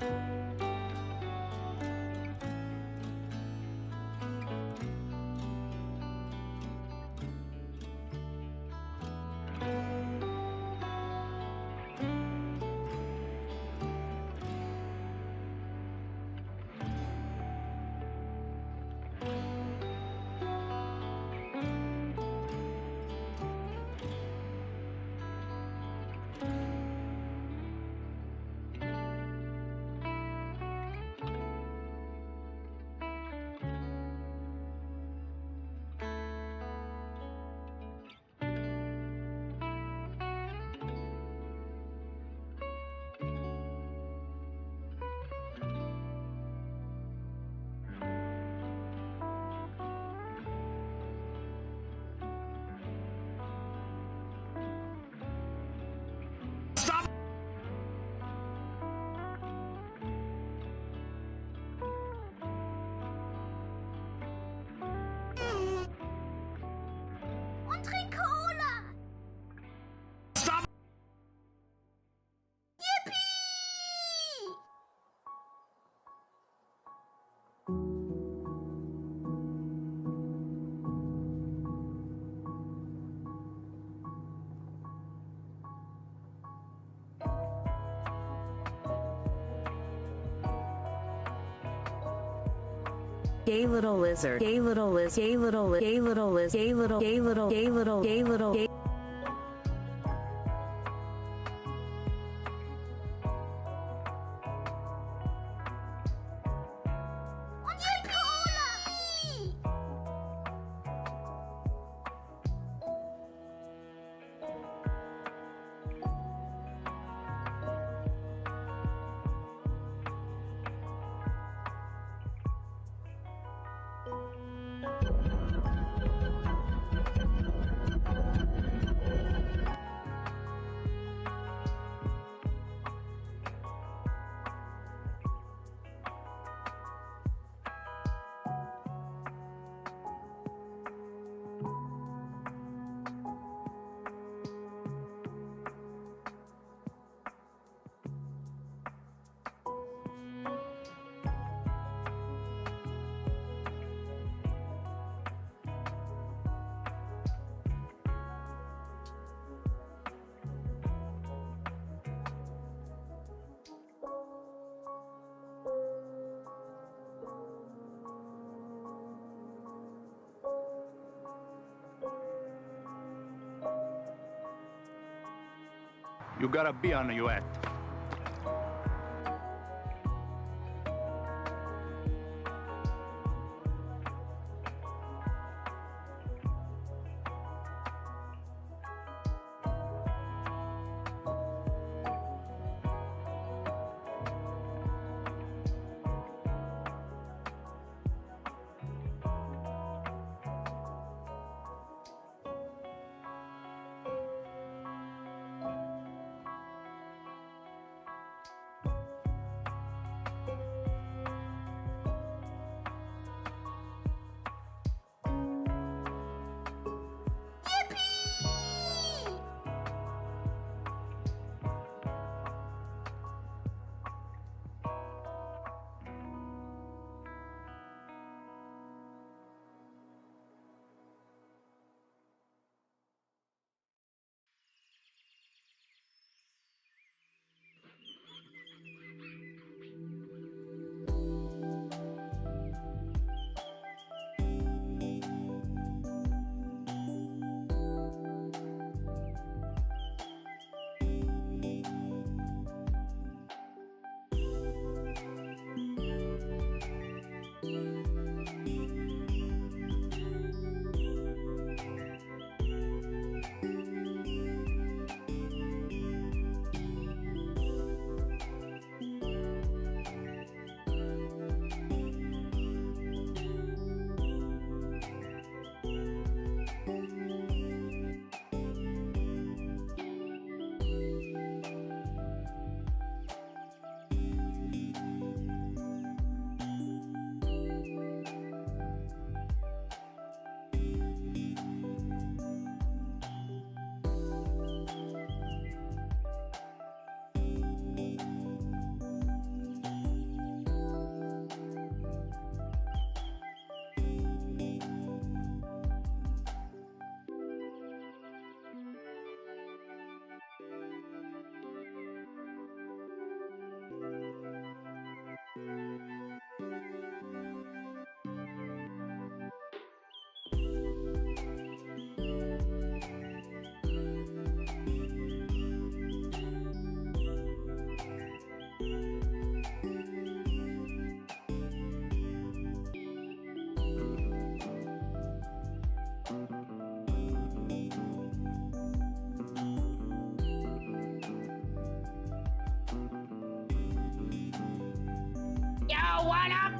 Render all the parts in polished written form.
Und trink Cola! Yippie! Gay little lizard, gay little liz, gay little liz, gay little liz, gay little, gay little, gay little, gay little, gay. Und trink Cola! You gotta be on your hat. one up?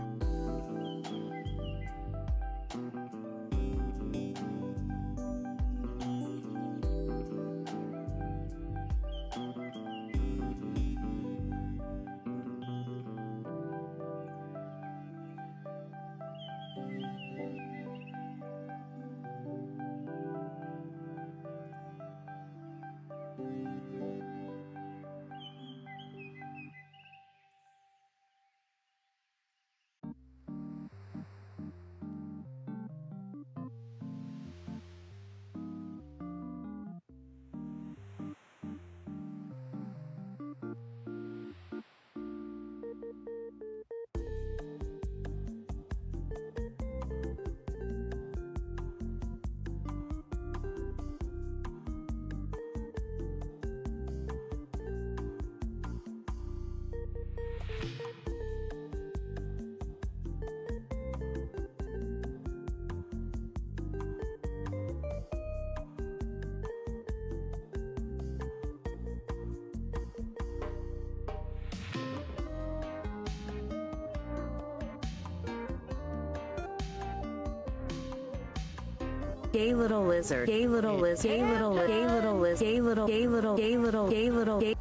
Gay little lizard. Gay little lizard. Gay little gay little lizard. Gay little gay little gay little gay little gay.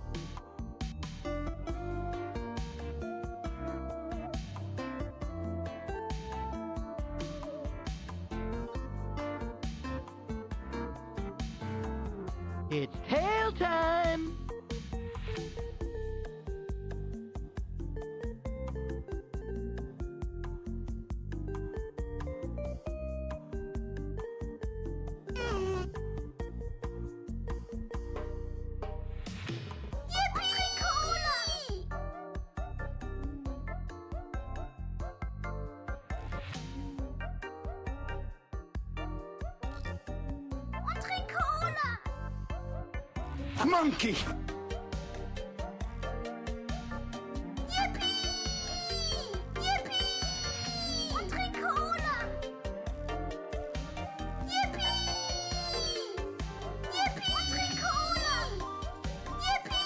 It's tail time! Yippee! Cola! Und trink Cola! Monkey! Yippie! Yippie! Und trink Cola! Yippie! Yippie! Und trink Cola! Yippie!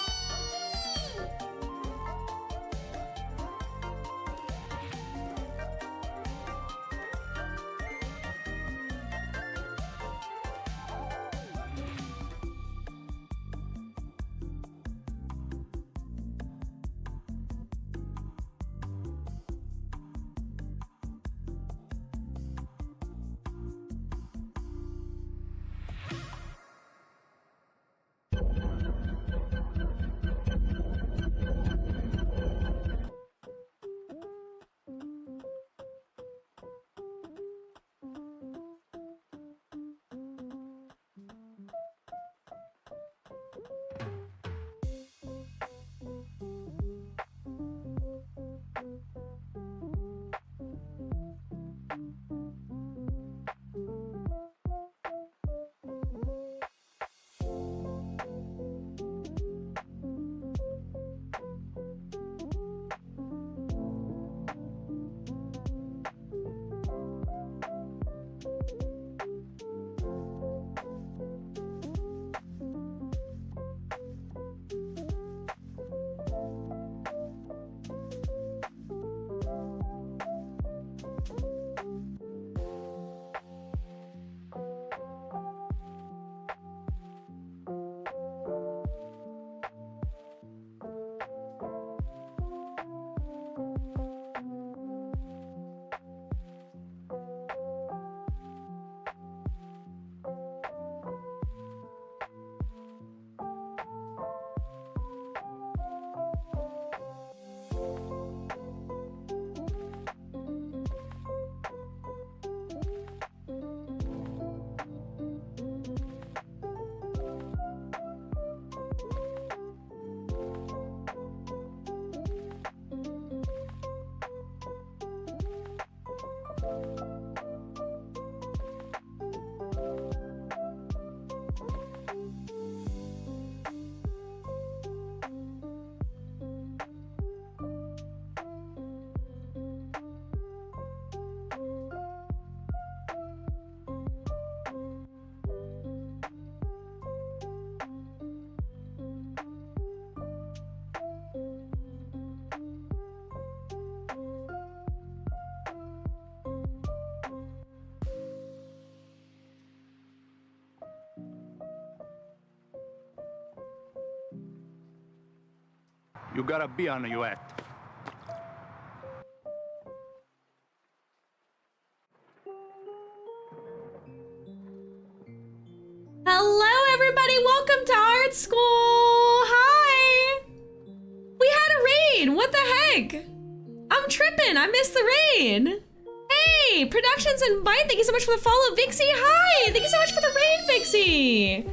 You gotta be on your at. Hello, everybody. Welcome to art school. Hi. We had a raid. What the heck? I'm tripping. I missed the raid. Hey, Productions and Bite. Thank you so much for the follow, Vixie. Hi. Thank you so much for the raid, Vixie.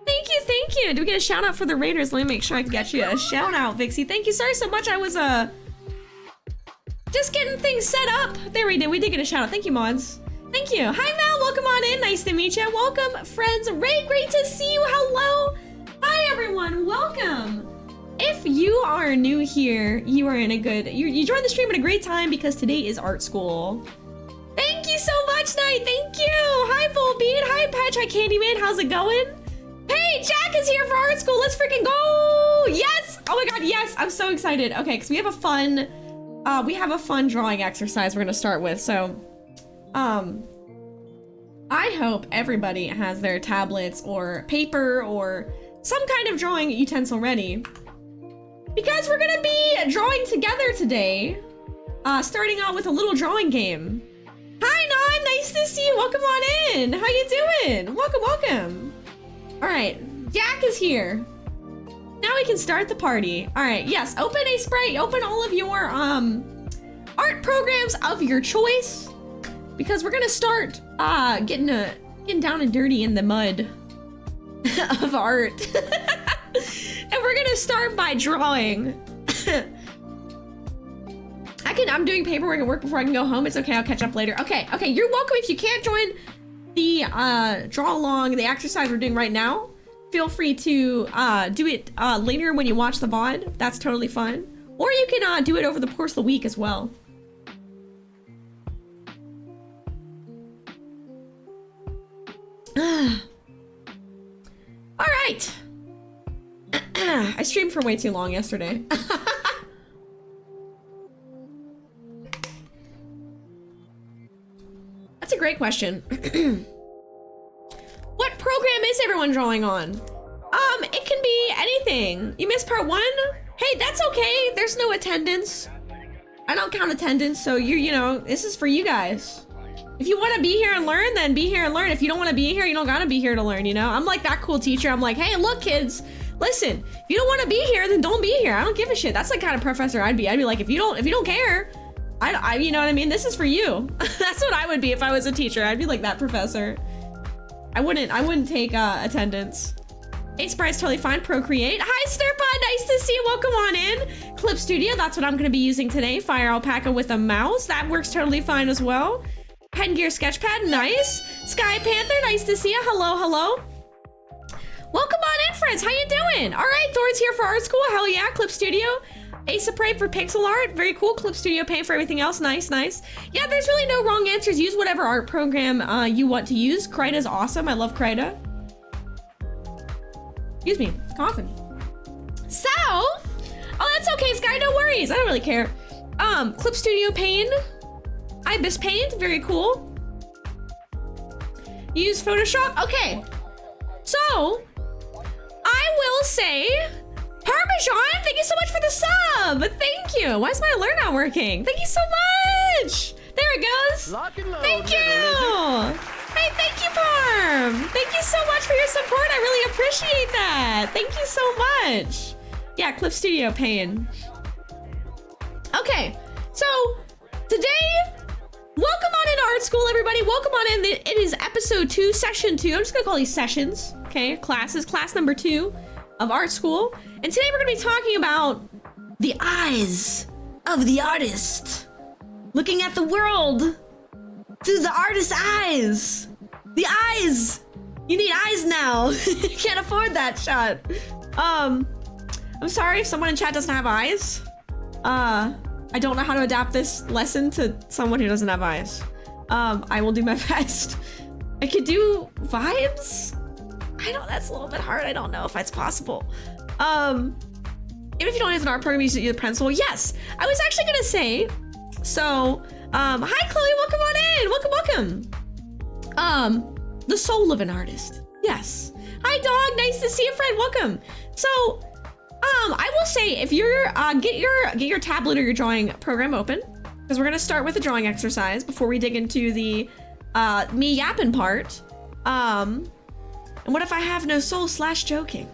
Thank you. Thank you. Do we get a shout out for the raiders? Let me make sure I can get you a shout out, Vixie. Thank you. Sorry so much. I was just getting things set up. There we did. We did get a shout out. Thank you, mods. Thank you. Hi, Mel. Welcome on in. Nice to meet you. Welcome, friends. Ray, great to see you. Hello. Hi, everyone. Welcome. If you are new here, you are in a good... You joined the stream at a great time because today is art school. Thank you so much, Knight. Thank you. Hi, Volbeat. Hi, Patch. Hi, Candyman. How's it going? Hey, Jack is here for art school. Let's freaking go. Yes. Oh, my God. Yes. I'm so excited. Okay, because we have a fun drawing exercise we're going to start with. So... I hope everybody has their tablets or paper or some kind of drawing utensil ready. Because we're gonna be drawing together today. Starting out with a little drawing game. Hi, Non, nice to see you. Welcome on in. How you doing? Welcome, welcome. All right, Jack is here. Now we can start the party. All right, yes, open a sprite, open all of your art programs of your choice. Because we're gonna start getting down and dirty in the mud of art. And we're gonna start by drawing. I'm doing paperwork and work before I can go home. It's okay, I'll catch up later. Okay, you're welcome. If you can't join the draw along, the exercise we're doing right now, feel free to do it later when you watch the VOD. That's totally fine. Or you can do it over the course of the week as well. All right. I streamed for way too long yesterday. That's a great question. What program is everyone drawing on? It can be anything. You missed part 1? Hey, that's okay. There's no attendance. I don't count attendance, so you know, this is for you guys. If you want to be here and learn, then be here and learn. If you don't want to be here, you don't gotta be here to learn, you know? I'm like that cool teacher. I'm like, hey, look, kids, listen, if you don't want to be here, then don't be here. I don't give a shit. That's the kind of professor I'd be. I'd be like, if you don't care, I you know what I mean? This is for you. That's what I would be if I was a teacher. I'd be like that professor. I wouldn't take attendance. Ace Sprite's totally fine. Procreate. Hi, Stirpod. Nice to see you. Welcome on in. Clip Studio. That's what I'm going to be using today. Fire Alpaca with a mouse. That works totally fine as well. Pen Gear Sketchpad, nice. Sky Panther, nice to see you. Hello, hello. Welcome on in, friends. How you doing? All right, Thor's here for art school. Hell yeah, Clip Studio. Ace of Prey for pixel art. Very cool. Clip Studio Paint for everything else. Nice, nice. Yeah, there's really no wrong answers. Use whatever art program you want to use. Kreida's awesome. I love Kreida. Excuse me, coughing. So, oh, that's okay, Sky. No worries. I don't really care. Clip Studio Paint. Ibis Paint, very cool. Use Photoshop, okay. So, I will say, Parmesan, thank you so much for the sub. Thank you. Why is my alert not working? Thank you so much. There it goes. Lock and load, thank you. Hey, thank you, Parm. Thank you so much for your support. I really appreciate that. Thank you so much. Yeah, Clip Studio Paint. Okay, so today, welcome on into art school, everybody. Welcome on in. It is episode 2, session 2. I'm just gonna call these sessions, okay? Classes, class number 2 of art school. And today we're gonna be talking about the eyes of the artist. Looking at the world through the artist's eyes. The eyes. You need eyes now. You can't afford that shot. I'm sorry if someone in chat doesn't have eyes. I don't know how to adapt this lesson to someone who doesn't have eyes. I will do my best. I could do vibes? I know that's a little bit hard. I don't know if that's possible. Even if you don't have an art program, you use a pencil. Yes, I was actually gonna say, so, hi Chloe, welcome on in. Welcome, welcome. The soul of an artist. Yes. Hi dog, nice to see you, friend. Welcome. So, I will say if you're get your tablet or your drawing program open, because we're gonna start with a drawing exercise before we dig into the me yapping part. And what if I have no soul / joking?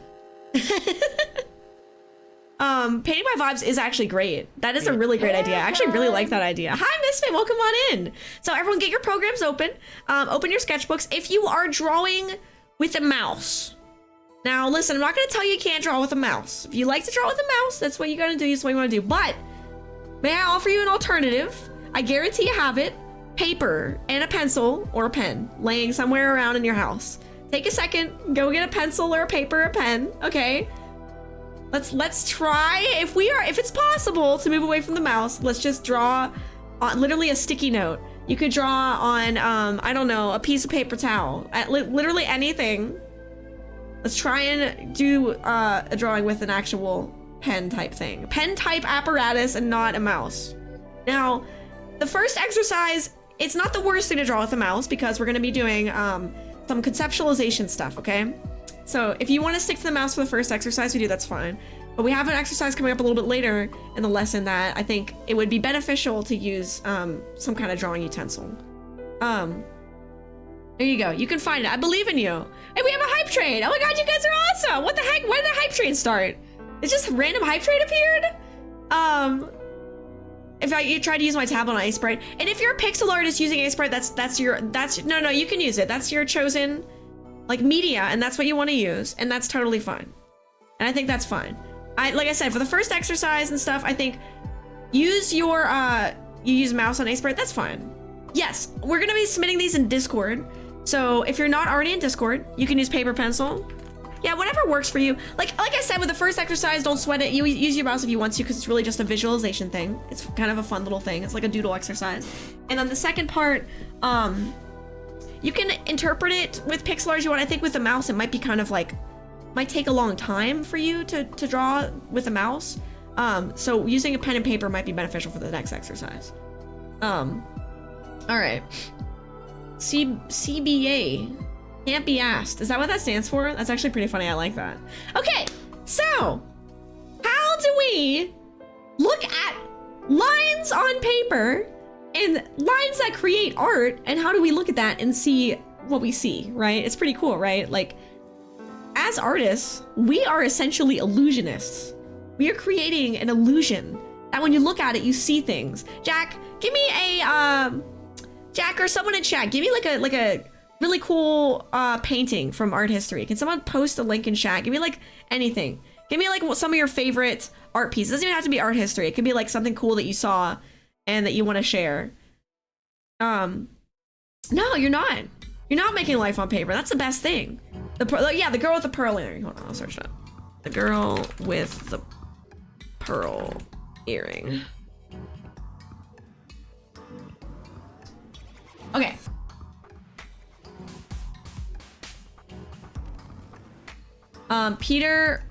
Painting by vibes is actually great. That is a really great idea. I actually really like that idea. Hi, Misfit, welcome on in. So everyone get your programs open. Open your sketchbooks. If you are drawing with a mouse. Now listen, I'm not gonna tell you can't draw with a mouse. If you like to draw with a mouse, that's what you gotta do, that's what you wanna do. But may I offer you an alternative? I guarantee you have it. Paper and a pencil or a pen laying somewhere around in your house. Take a second, go get a pencil or a paper or a pen, okay? Let's try, if it's possible to move away from the mouse, let's just draw on literally a sticky note. You could draw on, I don't know, a piece of paper towel, literally anything. Let's try and do a drawing with an actual pen type thing. Pen type apparatus and not a mouse. Now, the first exercise, it's not the worst thing to draw with a mouse because we're gonna be doing some conceptualization stuff, okay? So if you want to stick to the mouse for the first exercise, we do, that's fine. But we have an exercise coming up a little bit later in the lesson that I think it would be beneficial to use some kind of drawing utensil. There you go. You can find it. I believe in you. Hey, we have a hype train. Oh my god, you guys are awesome. What the heck? Why did the hype train start? It's just a random hype train appeared? If you try to use my tablet on Ace Sprite, and if you're a pixel artist using Ace Sprite, no, you can use it. That's your chosen like media, and that's what you want to use, and that's totally fine. And I think that's fine. Like I said, for the first exercise and stuff, I think use your you use mouse on Ace Sprite, that's fine. Yes, we're gonna be submitting these in Discord. So if you're not already in Discord, you can use paper pencil. Yeah, whatever works for you. Like I said, with the first exercise, don't sweat it. You use your mouse if you want to, because it's really just a visualization thing. It's kind of a fun little thing. It's like a doodle exercise. And on the second part, you can interpret it with pixel art as you want. I think with the mouse, it might be kind of like, might take a long time for you to draw with a mouse. So using a pen and paper might be beneficial for the next exercise. All right. CBA. Can't be asked. Is that what that stands for? That's actually pretty funny. I like that. Okay, so how do we look at lines on paper and lines that create art, and how do we look at that and see what we see, right? It's pretty cool, right? Like, as artists, we are essentially illusionists. We are creating an illusion that when you look at it, you see things. Jack, give me a, Jack or someone in chat, give me like a really cool painting from art history. Can someone post a link in chat? Give me like anything. Give me like some of your favorite art pieces. It doesn't even have to be art history. It could be like something cool that you saw and that you want to share. No, you're not. You're not making life on paper. That's the best thing. The girl with the pearl earring. Hold on, I'll search it up. The girl with the pearl earring. Okay. Peter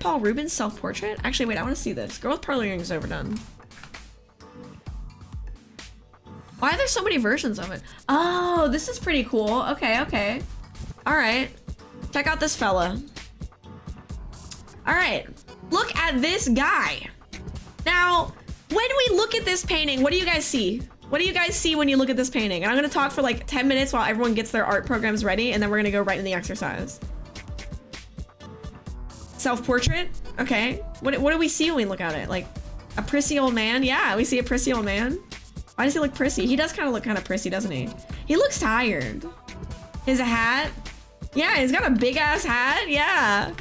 Paul Rubens self-portrait? Actually, wait, I want to see this. Girl with pearl earrings overdone. Why are there so many versions of it? Oh, this is pretty cool. Okay. All right. Check out this fella. All right. Look at this guy. Now, when we look at this painting, what do you guys see? What do you guys see when you look at this painting? And I'm gonna talk for like 10 minutes while everyone gets their art programs ready, and then we're gonna go right in the exercise. Self-portrait? Okay. What do we see when we look at it? Like a prissy old man? Yeah, we see a prissy old man. Why does he look prissy? He does kind of look kind of prissy, doesn't he? He looks tired. His hat? Yeah, he's got a big ass hat. Yeah,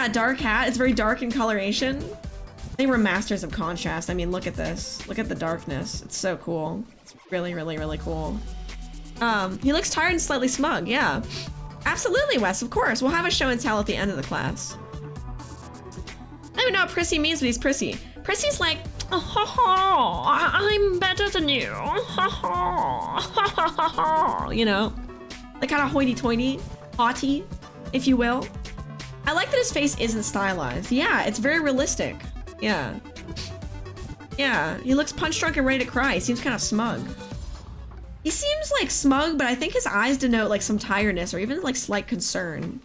dark hat. It's very dark in coloration. I think we're masters of contrast. I mean, look at this. Look at the darkness. It's so cool. It's really, really, really cool. He looks tired and slightly smug. Yeah, absolutely, Wes. Of course. We'll have a show and tell at the end of the class. I don't even know what prissy means, but he's prissy. Prissy's like, oh, ho, ho, I'm better than you. Ho, ho, ho, ho, ho. You know, like kind of hoity-toity, haughty, if you will. I like that his face isn't stylized. Yeah, it's very realistic. Yeah, he looks punch drunk and ready to cry. He seems kind of smug. He seems like smug, but I think his eyes denote like some tiredness or even like slight concern.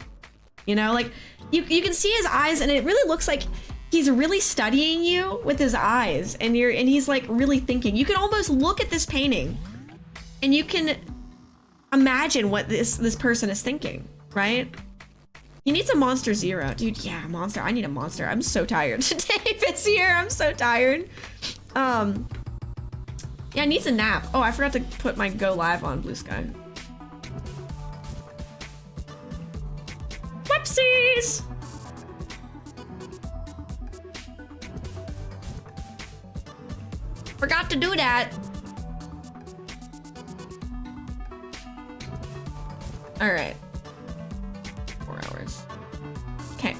You know, like you can see his eyes, and it really looks like he's really studying you with his eyes, and he's like really thinking. You can almost look at this painting and you can imagine what this person is thinking, right? He needs a Monster Zero. Dude, yeah, Monster. I need a Monster. I'm so tired today. If it's here, I'm so tired. Yeah, it needs a nap. Oh, I forgot to put my go live on Blue Sky. Whoopsies! Forgot to do that. All right. 4 hours. Okay.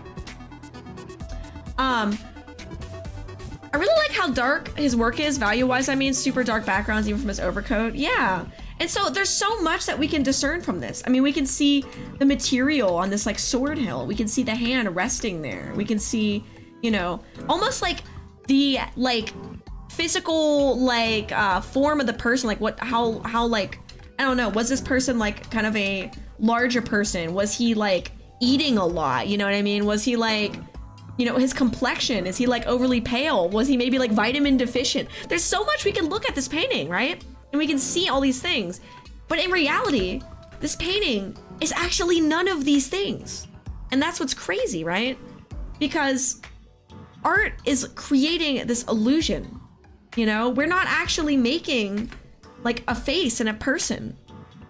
I really like how dark his work is, value-wise. I mean, super dark backgrounds, even from his overcoat. Yeah. And so there's so much that we can discern from this. I mean, we can see the material on this like sword hilt. We can see the hand resting there. We can see, you know, almost like the like physical like form of the person, like what, how like, I don't know, was this person like kind of a larger person? Was he like eating a lot? You know what I mean? Was he like, you know, his complexion, is he like overly pale? Was he maybe like vitamin deficient? There's so much we can look at this painting, right? And we can see all these things. But in reality, this painting is actually none of these things. And that's what's crazy, right? Because art is creating this illusion. You know, we're not actually making like a face and a person.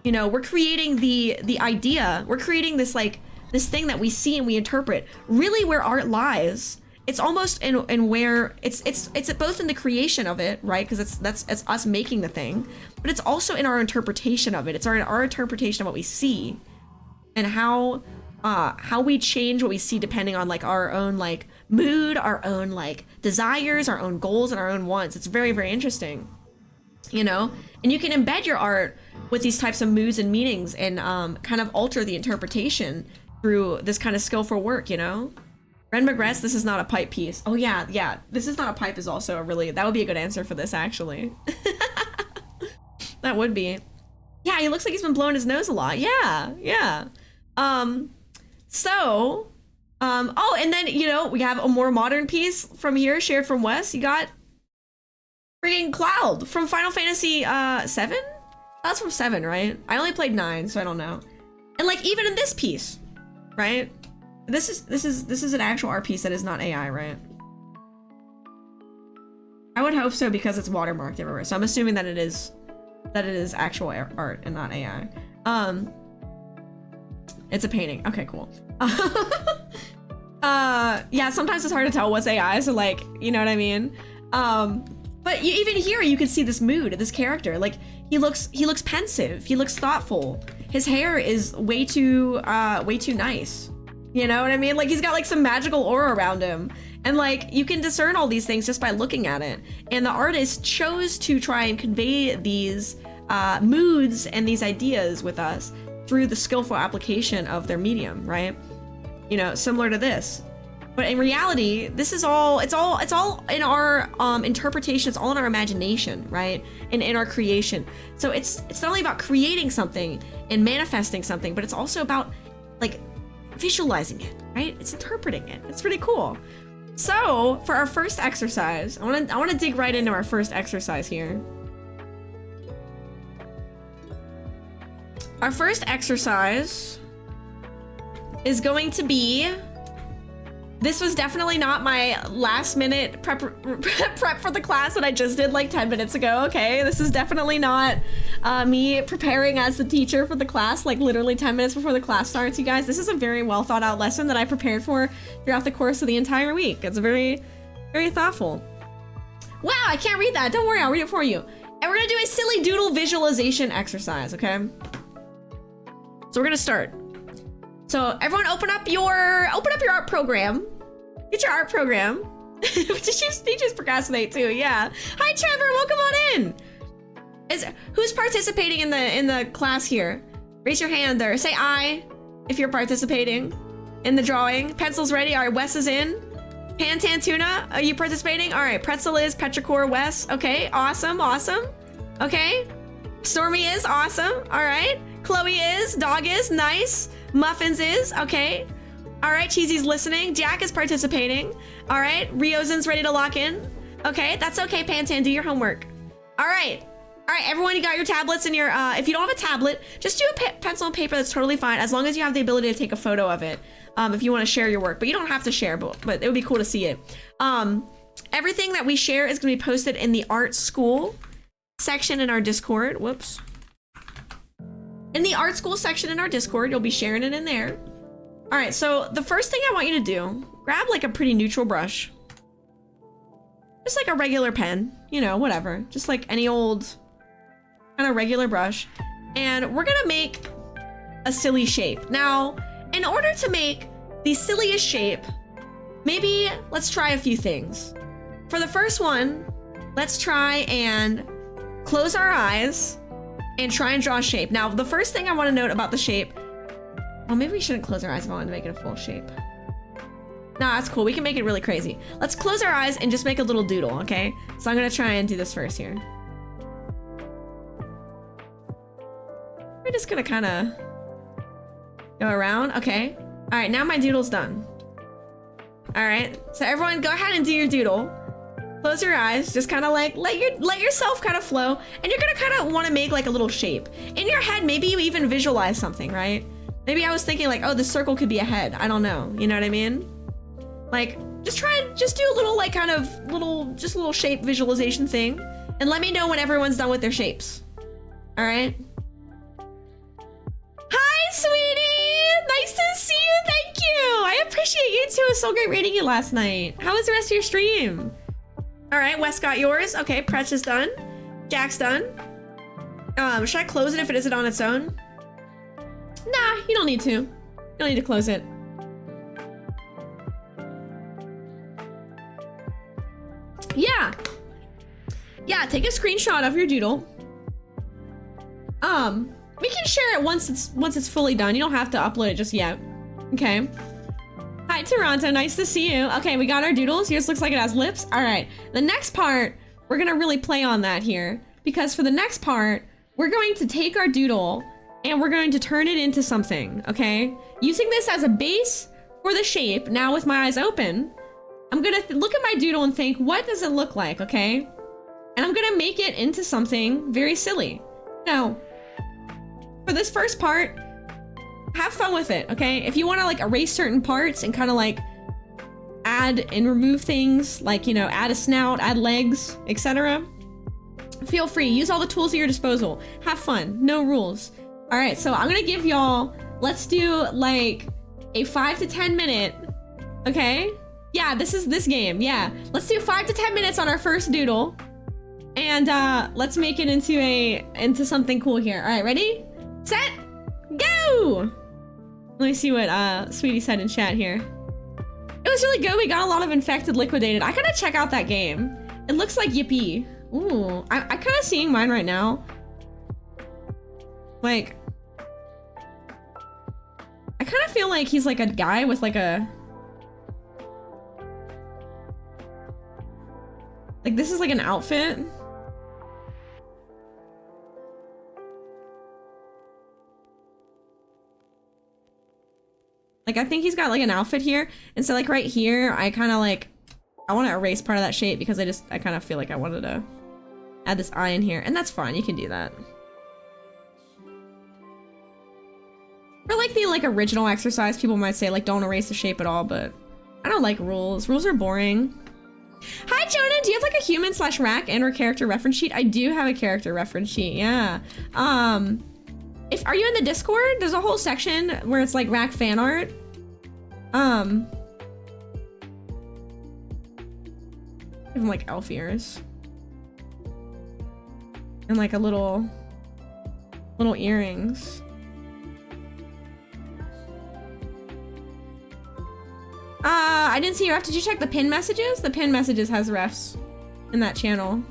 You know, we're creating the idea. We're creating this like this thing that we see and we interpret. Really, where art lies, it's almost in where it's both in the creation of it, right? Because it's us making the thing, but it's also in our interpretation of it. It's our interpretation of what we see, and how we change what we see depending on like our own like mood, our own like desires, our own goals, and our own wants. It's very, very interesting, you know. And you can embed your art with these types of moods and meanings, and kind of alter the interpretation through this kind of skillful work, you know. Ren regrets this is not a pipe piece. Oh yeah, this is not a pipe is also a really, that would be a good answer for this actually. That would be. Yeah, he looks like he's been blowing his nose a lot. Yeah. Oh, and then, you know, we have a more modern piece from here, shared from Wes. You got freaking Cloud from Final Fantasy 7? That's from 7, right? I only played 9, so I don't know. And like even in this piece, right? This is an actual art piece that is not AI, right? I would hope so, because it's watermarked everywhere. So I'm assuming that it is actual art and not AI. It's a painting. Okay, cool. Yeah, sometimes it's hard to tell what's AI, so like, you know what I mean? But even here you can see this mood of this character. Like he looks pensive, he looks thoughtful. His hair is way too nice. You know what I mean? Like he's got like some magical aura around him. And like you can discern all these things just by looking at it. And the artist chose to try and convey these moods and these ideas with us through the skillful application of their medium, right? You know, similar to this. But in reality, this is all, it's all in our interpretation, it's all in our imagination, right? And in our creation. So it's not only about creating something and manifesting something, but it's also about like visualizing it, right? It's interpreting it. It's pretty cool. So for our first exercise, I want to dig right into our first exercise here. Our first exercise is going to be, this was definitely not my last minute prep for the class that I just did like 10 minutes ago, okay? This is definitely not me preparing as the teacher for the class, like literally 10 minutes before the class starts, you guys. This is a very well thought out lesson that I prepared for throughout the course of the entire week. It's very, very thoughtful. Wow, I can't read that. Don't worry, I'll read it for you. And we're gonna do a silly doodle visualization exercise, okay? So we're gonna start. So everyone open up your art program. Get your art program. Teachers procrastinate too, yeah. Hi Trevor, welcome on in. Who's participating in the class here? Raise your hand there. Say I if you're participating in the drawing. Pencil's ready. All right, Wes is in. Pan Tuna, are you participating? All right, Pretzel is, Petrichor, Wes. Okay, awesome. Okay. Stormy is, awesome. All right. Chloe is, Dog is, nice. Muffins is, okay. All right, Cheesy's listening. Jack is participating. All right, Riozen's ready to lock in. Okay, that's okay, Pantan, do your homework. All right, everyone, you got your tablets and your, if you don't have a tablet, just do a pencil and paper, that's totally fine, as long as you have the ability to take a photo of it, if you want to share your work, but you don't have to share, but it would be cool to see it. Everything that we share is going to be posted in the art school section in our Discord. Whoops. In the art school section in our Discord, you'll be sharing it in there. All right, so the first thing I want you to do, grab like a pretty neutral brush. Just like a regular pen, you know, whatever. Just like any old kind of regular brush. And we're gonna make a silly shape. Now, in order to make the silliest shape, maybe let's try a few things. For the first one, let's try and close our eyes and try and draw a shape. Now, the first thing I want to note about the shape, well, maybe we shouldn't close our eyes if I want to make it a full shape. No, that's cool. We can make it really crazy. Let's close our eyes and just make a little doodle, okay? So I'm going to try and do this first here. We're just going to kind of go around. Okay. All right, now my doodle's done. All right, so everyone go ahead and do your doodle. Close your eyes, just kind of like let yourself kind of flow, and you're gonna kind of want to make like a little shape in your head. Maybe you even visualize something, right? Maybe I was thinking like, oh, the circle could be a head. I don't know, you know what I mean? Like, just try and just do a little like kind of little shape visualization thing, and let me know when everyone's done with their shapes. All right. Hi, sweetie. Nice to see you. Thank you. I appreciate you too. It was so great reading you last night. How was the rest of your stream? All right, Wes got yours. Okay, Pretch is done. Jack's done. Should I close it if it isn't on its own? Nah, you don't need to. You don't need to close it. Yeah. Yeah, take a screenshot of your doodle. We can share it once it's fully done. You don't have to upload it just yet. Okay. Hi, Toronto. Nice to see you. Okay, we got our doodles. Yours looks like it has lips. All right. The next part, we're going to really play on that here. Because for the next part, we're going to take our doodle and we're going to turn it into something, okay? Using this as a base for the shape, now with my eyes open, I'm going to look at my doodle and think, what does it look like, okay? And I'm going to make it into something very silly. Now, for this first part, have fun with it, okay? If you want to like erase certain parts and kind of like add and remove things, like, you know, add a snout, add legs, etc., feel free. Use all the tools at your disposal. Have fun. No rules. All right, so I'm gonna give y'all, let's do like a 5 to 10 minute, okay? Yeah, this is this game, yeah. Let's do 5 to 10 minutes on our first doodle, and let's make it into something cool here. All right, ready, set, go! Let me see what Sweetie said in chat here. It was really good. We got a lot of infected liquidated. I gotta check out that game. It looks like Yippee. Ooh, I kind of seeing mine right now. Like, I kind of feel like he's like a guy with like a... Like, this is like an outfit. Like, I think he's got like an outfit here. And so like right here, I kind of like, I want to erase part of that shape because I kind of feel like I wanted to add this eye in here. And that's fine, you can do that. For like the like original exercise, people might say like don't erase the shape at all, but I don't like rules. Rules are boring. Hi Jonah, do you have like a human / rack and or character reference sheet? I do have a character reference sheet, yeah. Are you in the Discord? There's a whole section where it's like rack fan art. Give him like elf ears. And like a little earrings. I didn't see your ref. Did you check the pin messages? The pin messages has refs in that channel.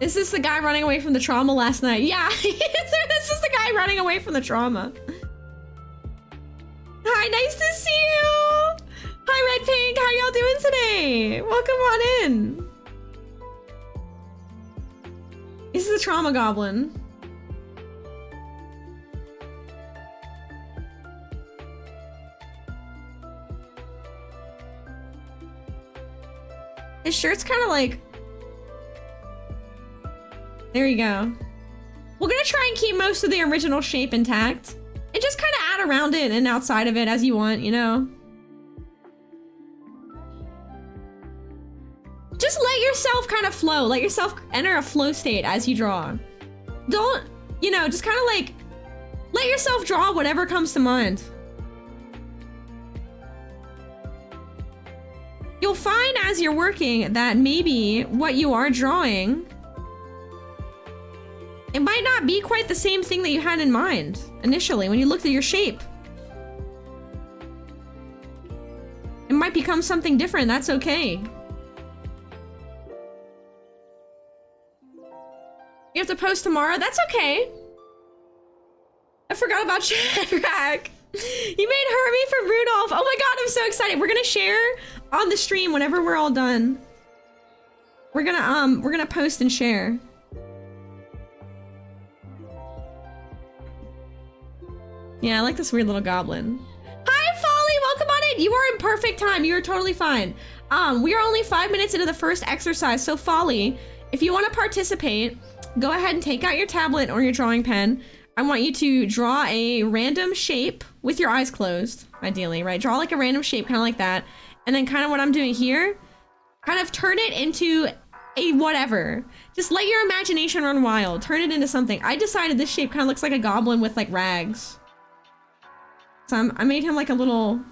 Is this the guy running away from the trauma last night? Yeah, this is the guy running away from the trauma. Hi, nice to see you. Hi, Red Pink. How y'all doing today? Welcome on in. This is the trauma goblin. His shirt's kind of like... There you go. We're gonna try and keep most of the original shape intact. And just kind of add around it and outside of it as you want, you know? Just let yourself kind of flow. Let yourself enter a flow state as you draw. Don't, you know, just kind of like... Let yourself draw whatever comes to mind. You'll find as you're working that maybe what you are drawing, it might not be quite the same thing that you had in mind initially when you looked at your shape. It might become something different, that's okay. You have to post tomorrow? That's okay. I forgot about Shadrach. You made Hermie from Rudolph. Oh my god, I'm so excited. We're gonna share on the stream whenever we're all done. We're gonna post and share. Yeah, I like this weird little goblin. Hi, Folly, welcome on in. You are in perfect time. You're totally fine. We are only 5 minutes into the first exercise, so Folly, if you want to participate, go ahead and take out your tablet or your drawing pen. I want you to draw a random shape with your eyes closed, ideally, right? Draw like a random shape, kind of like that. And then kind of what I'm doing here, kind of turn it into a whatever. Just let your imagination run wild. Turn it into something. I decided this shape kind of looks like a goblin with like rags. So I made him like a little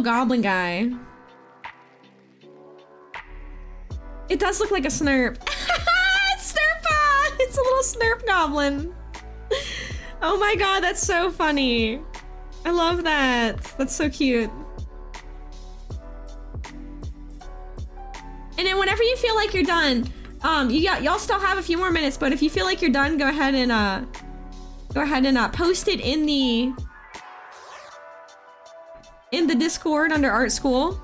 goblin guy. It does look like a Snurp. Snurpa! It's a little Snurp goblin. Oh my god, that's so funny. I love that. That's so cute. And then whenever you feel like you're done, y'all still have a few more minutes, but if you feel like you're done, go ahead and post it in the Discord under Art School.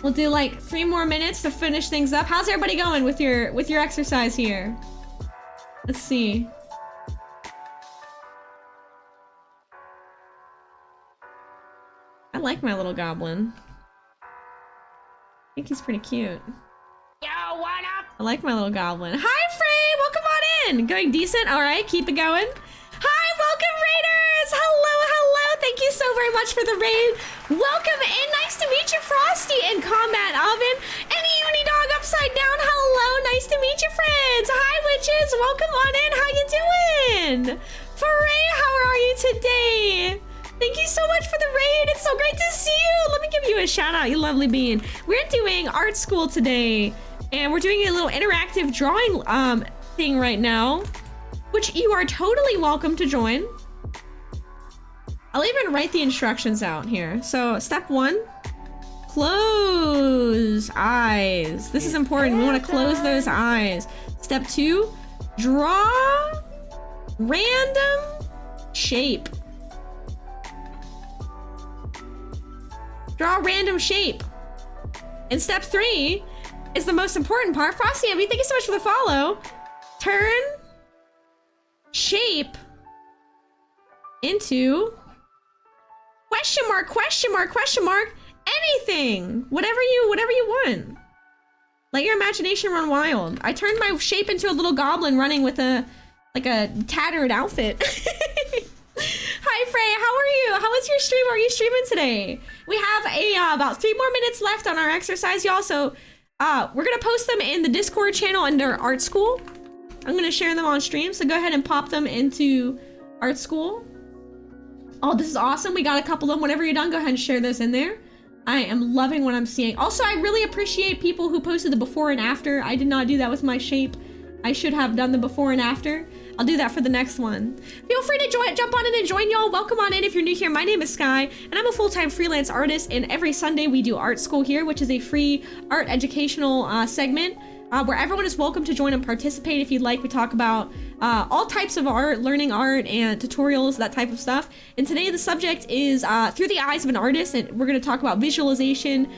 We'll do like 3 more minutes to finish things up. How's everybody going with your exercise here? Let's see. I like my little goblin. I think he's pretty cute. Yo, what up? I like my little goblin. Hi, Frey! Welcome on in! Going decent? Alright, keep it going. Hi, welcome, Raiders! Hello, hello! Thank you so very much for the raid. Welcome in! Nice to meet you, Frosty and Combat Oven. And Unidog Upside Down, hello! Nice to meet you, friends! Hi, witches! Welcome on in! How you doing? Foray, how are you today? Thank you so much for the raid. It's so great to see you. Let me give you a shout out, you lovely bean. We're doing art school today, and we're doing a little interactive drawing thing right now, which you are totally welcome to join. I'll even write the instructions out here. So step 1, close eyes. This is important. We want to close those eyes. Step 2, draw random shape. Draw a random shape. And step 3 is the most important part. Frosty, thank you so much for the follow. Turn shape into question mark, question mark, question mark, anything. Whatever you want. Let your imagination run wild. I turned my shape into a little goblin running with a tattered outfit. Hi, Frey. How are you? How was your stream? Are you streaming today? We have about 3 more minutes left on our exercise, y'all. So we're going to post them in the Discord channel under Art School. I'm going to share them on stream. So go ahead and pop them into Art School. Oh, this is awesome. We got a couple of them. Whenever you're done, go ahead and share those in there. I am loving what I'm seeing. Also, I really appreciate people who posted the before and after. I did not do that with my shape. I should have done the before and after. I'll do that for the next one. Feel free to jump on in and join y'all. Welcome on in if you're new here. My name is Sky, and I'm a full-time freelance artist, and every Sunday we do Art School here, which is a free art educational segment where everyone is welcome to join and participate if you'd like. We talk about all types of art, learning art, and tutorials, that type of stuff. And today the subject is Through the Eyes of an Artist, and we're going to talk about visualization,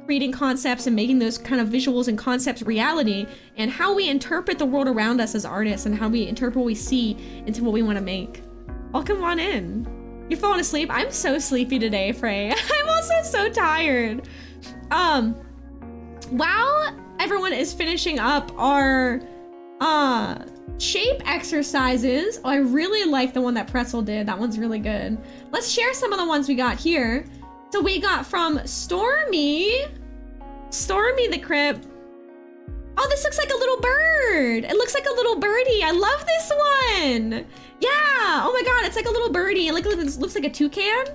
creating concepts and making those kind of visuals and concepts reality, and how we interpret the world around us as artists and how we interpret what we see into what we want to make. Welcome on in. You're falling asleep? I'm so sleepy today, Frey. I'm also so tired. While everyone is finishing up our shape exercises, oh, I really like the one that Pretzel did. That one's really good. Let's share some of the ones we got here. So we got from Stormy the Crip. Oh, this looks like a little bird. It looks like a little birdie. I love this one. Yeah. Oh my God, it's like a little birdie. It looks like a toucan.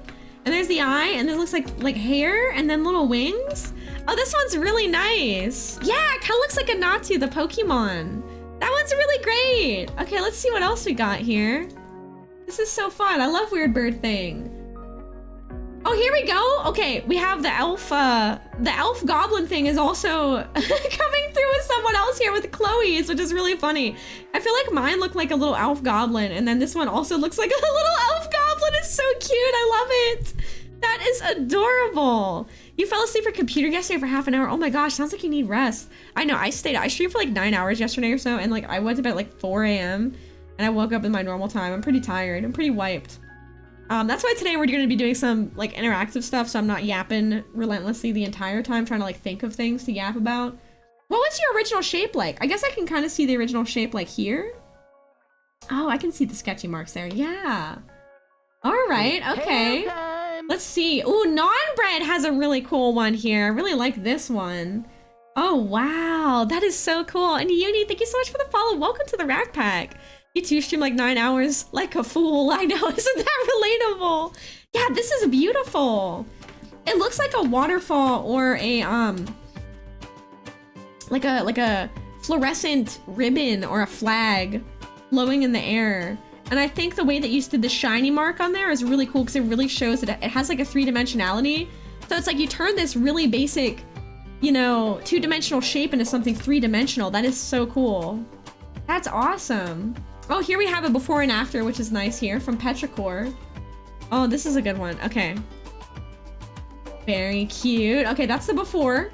And there's the eye, and it looks like hair, and then little wings. Oh, this one's really nice. Yeah, it kind of looks like a Natu, the Pokemon. That one's really great. Okay, let's see what else we got here. This is so fun. I love weird bird thing. Oh, here we go. Okay, we have the elf goblin thing is also coming through with someone else here with Chloe's, which is really funny. I feel like mine looked like a little elf goblin, and then this one also looks like a little elf goblin. It's so cute. I love it. That is adorable. You fell asleep for computer yesterday for half an hour. Oh my gosh, sounds like you need rest. I know, I streamed for like 9 hours yesterday or so, and like I went to bed at like 4 a.m. and I woke up in my normal time. I'm pretty tired. I'm pretty wiped. That's why today we're going to be doing some like interactive stuff, so I'm not yapping relentlessly the entire time trying to like think of things to yap about. What was your original shape like? I guess I can kind of see the original shape like here. Oh, I can see the sketchy marks there. Yeah. All right. Okay. Let's see. Ooh, Non-Bread has a really cool one here. I really like this one. Oh, wow. That is so cool. And Uni, thank you so much for the follow. Welcome to the Rack Pack. You two stream like 9 hours like a fool. I know, isn't that relatable? Yeah, this is beautiful. It looks like a waterfall or a like a fluorescent ribbon or a flag flowing in the air. And I think the way that you did the shiny mark on there is really cool because it really shows that it has like a 3-dimensionality. So it's like you turn this really basic, you know, 2-dimensional shape into something 3-dimensional. That is so cool. That's awesome. Oh, here we have a before and after, which is nice here from Petrichor. Oh, this is a good one. Okay. Very cute. Okay, that's the before.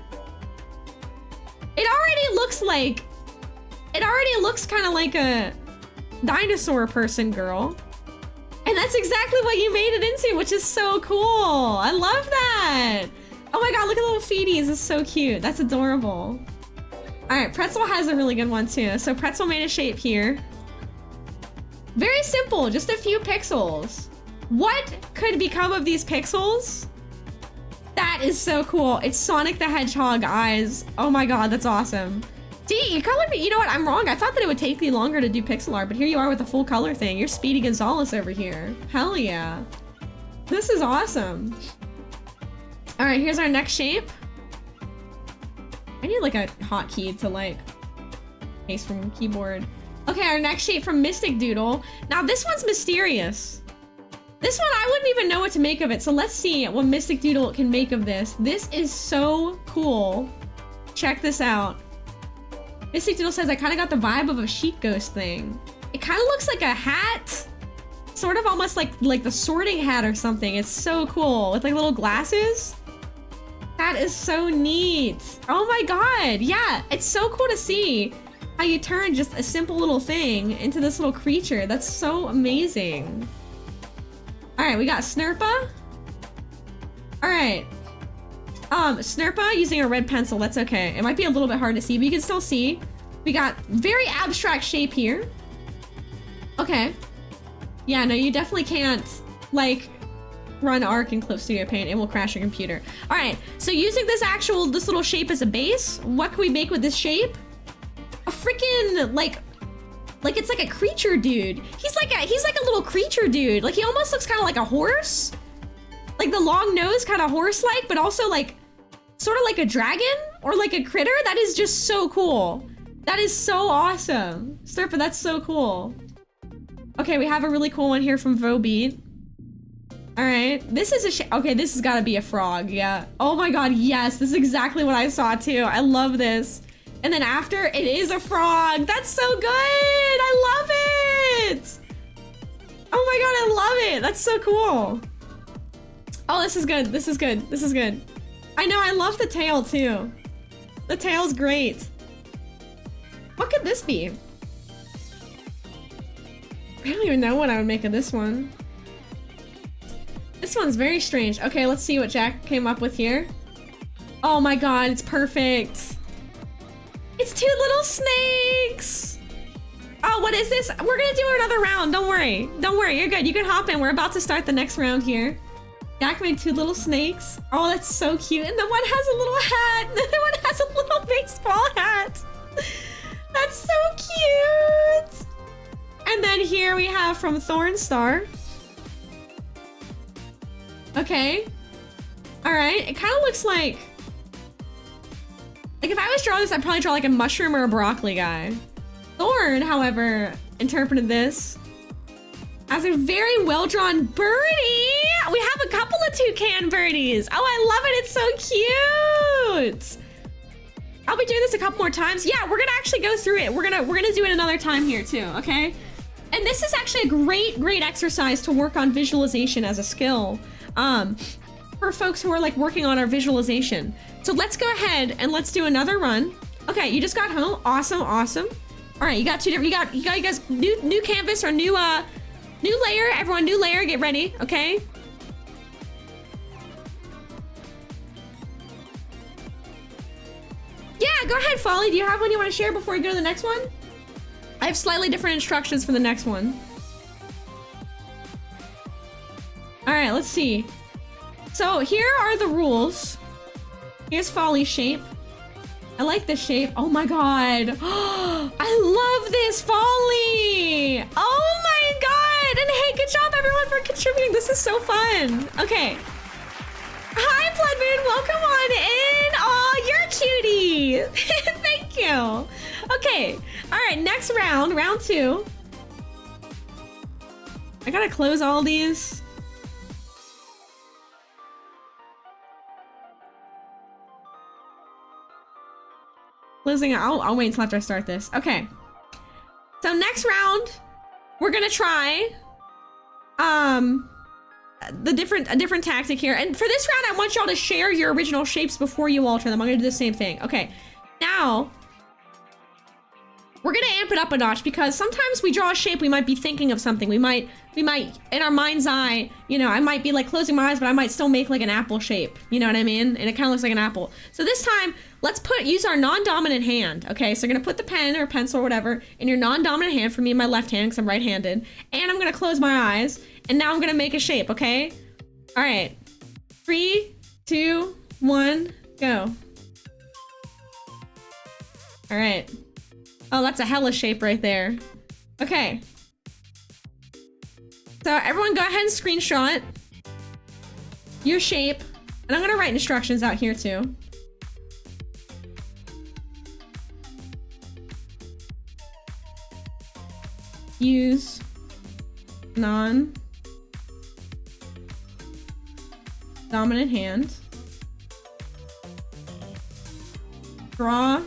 It already looks kind of like a dinosaur person girl. And that's exactly what you made it into, which is so cool. I love that. Oh my God, look at the little feeties. It's so cute. That's adorable. All right, Pretzel has a really good one too. So Pretzel made a shape here. Very simple, just a few pixels. What could become of these pixels? That is so cool. It's Sonic the Hedgehog eyes. Oh my God, that's awesome. See, you colored me. You know what? I'm wrong. I thought that it would take me longer to do pixel art, but here you are with the full color thing. You're Speedy Gonzalez over here. Hell yeah. This is awesome. All right, here's our next shape. I need like a hotkey to like paste from keyboard. Okay, our next shape from Mystic Doodle. Now this one's mysterious. This one, I wouldn't even know what to make of it. So let's see what Mystic Doodle can make of this. This is so cool. Check this out. Mystic Doodle says, I kind of got the vibe of a sheet ghost thing. It kind of looks like a hat. Sort of almost like the sorting hat or something. It's so cool with like little glasses. That is so neat. Oh my God. Yeah, it's so cool to see how you turn just a simple little thing into this little creature. That's so amazing. All right, we got Snurpa. All right. Snurpa using a red pencil. That's okay. It might be a little bit hard to see, but you can still see. We got very abstract shape here. Okay. Yeah, no, you definitely can't like run Arc in Clip Studio Paint. It will crash your computer. All right, so using this little shape as a base, what can we make with this shape? A freaking like it's like a creature dude. He's like a little creature dude. Like he almost looks kind of like a horse. Like the long nose, kind of horse-like, but also like sort of like a dragon or like a critter. That is just so cool. That is so awesome. Snurpa, that's so cool. Okay, we have a really cool one here from Vobeat. All right, this is okay, this has got to be a frog, yeah. Oh my God, yes, this is exactly what I saw too. I love this. And then after, it is a frog. That's so good. I love it. Oh my God, I love it. That's so cool. Oh, this is good. This is good. This is good. I know, I love the tail too. The tail's great. What could this be? I don't even know what I would make of this one. This one's very strange. Okay, let's see what Jack came up with here. Oh my god, it's perfect. It's 2 little snakes. Oh, what is this? We're gonna do another round. Don't worry. Don't worry, you're good. You can hop in. We're about to start the next round here. Jack made 2 little snakes. Oh, that's so cute. And the one has a little hat. And the other one has a little baseball hat. That's so cute. And then here we have from Thornstar. Okay. All right. It kind of looks like if I was drawing this, I'd probably draw like a mushroom or a broccoli guy. Thorn, however, interpreted this as a very well-drawn birdie. We have a couple of toucan birdies. Oh, I love it. It's so cute. I'll be doing this a couple more times. Yeah, we're gonna actually go through it. We're gonna do it another time here too, okay? And this is actually a great exercise to work on visualization as a skill for folks who are like working on our visualization. So let's go ahead and let's do another run. Okay, you just got home. Awesome, awesome. All right, you got 2 different. You guys new canvas or new layer. Everyone, new layer. Get ready. Okay. Yeah, go ahead, Folly. Do you have one you want to share before we go to the next one? I have slightly different instructions for the next one. All right, let's see. So here are the rules. Here's Folly's shape. I like this shape. Oh my god. I love this, Folly. Oh my god. And hey, good job everyone for contributing. This is so fun. Okay. Hi, Blood Moon. Welcome on in. Oh, you're a cutie. Thank you. Okay. All right, next round, round 2. I gotta close all these. Closing. I'll wait until after I start this. Okay. So next round, we're gonna try a different tactic here. And for this round, I want y'all to share your original shapes before you alter them. I'm gonna do the same thing. Okay. Now, we're gonna amp it up a notch because sometimes we draw a shape, we might be thinking of something. We might, in our mind's eye, you know, I might be like closing my eyes, but I might still make like an apple shape. You know what I mean? And it kind of looks like an apple. So this time, let's use our non-dominant hand. Okay, so you're gonna put the pen or pencil or whatever in your non-dominant hand, for me in my left hand because I'm right-handed. And I'm gonna close my eyes. And now I'm gonna make a shape, okay? All right, 3, 2, 1, go. All right. Oh, that's a hella shape right there. Okay. So everyone go ahead and screenshot your shape. And I'm gonna write instructions out here too. Use non-dominant hand. Draw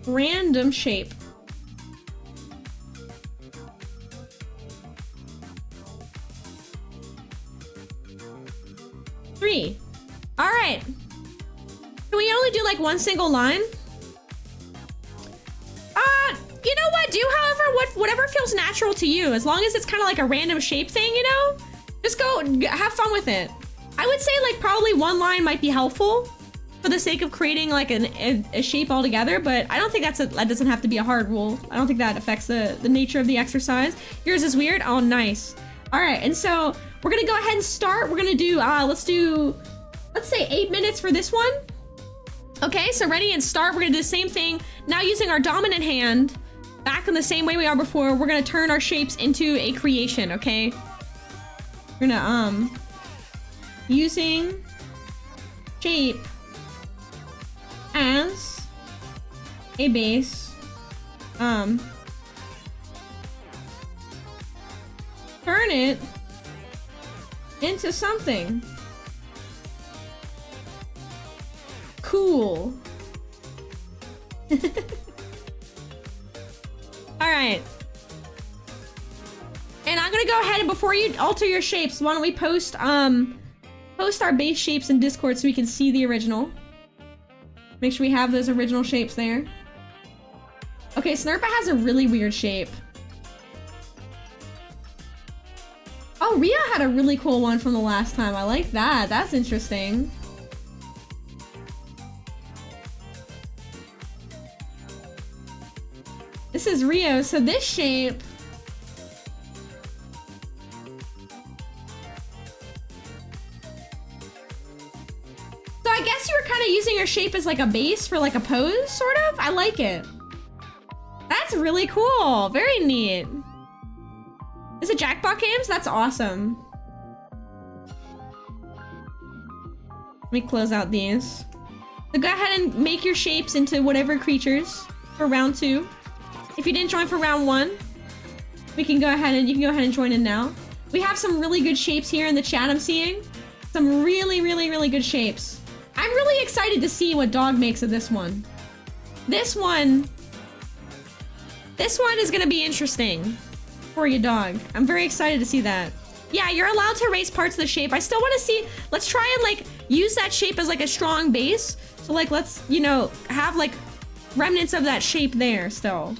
random shape. Three. All right. Can we only do like one single line? You know what? Do however whatever feels natural to you. As long as it's kind of like a random shape thing, you know? Just go have fun with it. I would say like probably one line might be helpful for the sake of creating like a shape altogether, but I don't think that doesn't have to be a hard rule. I don't think that affects the nature of the exercise. Yours is weird? Oh, nice. All right, and so we're gonna go ahead and start. We're gonna do, let's say 8 minutes for this one. Okay, so ready and start. We're gonna do the same thing. Now using our dominant hand, back in the same way we are before, we're gonna turn our shapes into a creation, okay? We're gonna, using shape as a base, turn it into something cool. All right. And I'm gonna go ahead and before you alter your shapes, why don't we post post our base shapes in Discord so we can see the original. Make sure we have those original shapes there. Okay, Snurpa has a really weird shape. Oh, Rhea had a really cool one from the last time. I like that. That's interesting. This is Rio, so this shape... So I guess you were kind of using your shape as like a base for like a pose, sort of? I like it. That's really cool. Very neat. Is it Jackpot Games? That's awesome. Let me close out these. So go ahead and make your shapes into whatever creatures for round 2. If you didn't join for round 1, we can go ahead and you can go ahead and join in now. We have some really good shapes here in the chat I'm seeing. Some really, really, really good shapes. I'm really excited to see what Dog makes of this one. This one is gonna be interesting for you, Dog. I'm very excited to see that. Yeah, you're allowed to erase parts of the shape. I still want to see, let's try and like use that shape as like a strong base. So like, let's, you know, have like remnants of that shape there still.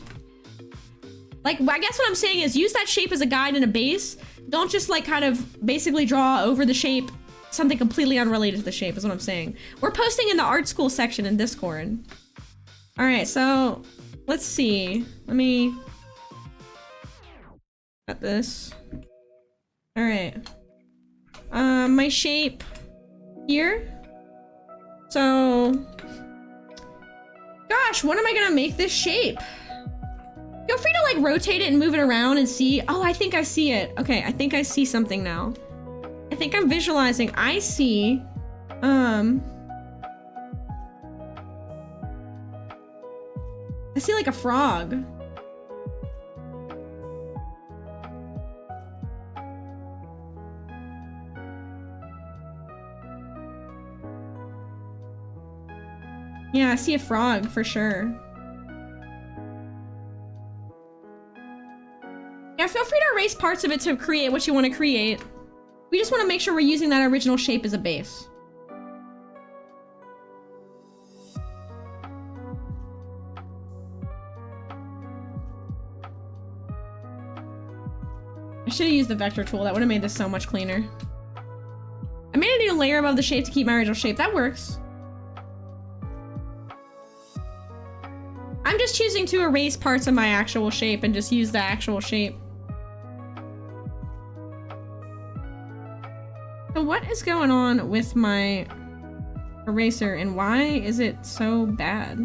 Like, I guess what I'm saying is use that shape as a guide and a base. Don't just like kind of basically draw over the shape something completely unrelated to the shape is what I'm saying. We're posting in the art school section in Discord. All right, so let's see. Let me got this. All right. My shape here. So, gosh, what am I gonna make this shape? Feel free to like rotate it and move it around and see. Oh, I think I see it. Okay, I think I see something now. I think I'm visualizing. I see, I see like a frog. Yeah, I see a frog for sure. Yeah, feel free to erase parts of it to create what you want to create. We just want to make sure we're using that original shape as a base. I should have used the vector tool. That would have made this so much cleaner. I made a new layer above the shape to keep my original shape. That works. I'm just choosing to erase parts of my actual shape and just use the actual shape. So what is going on with my eraser and why is it so bad?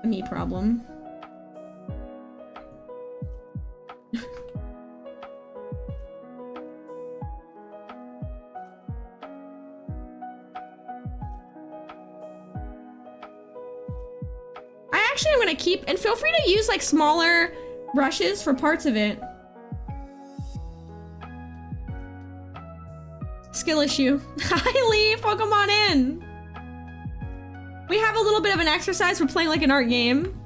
A me problem. Actually, I'm gonna keep, and feel free to use like smaller brushes for parts of it. Skill issue. Hi, Leaf, welcome on in. We have a little bit of an exercise. We're playing like an art game.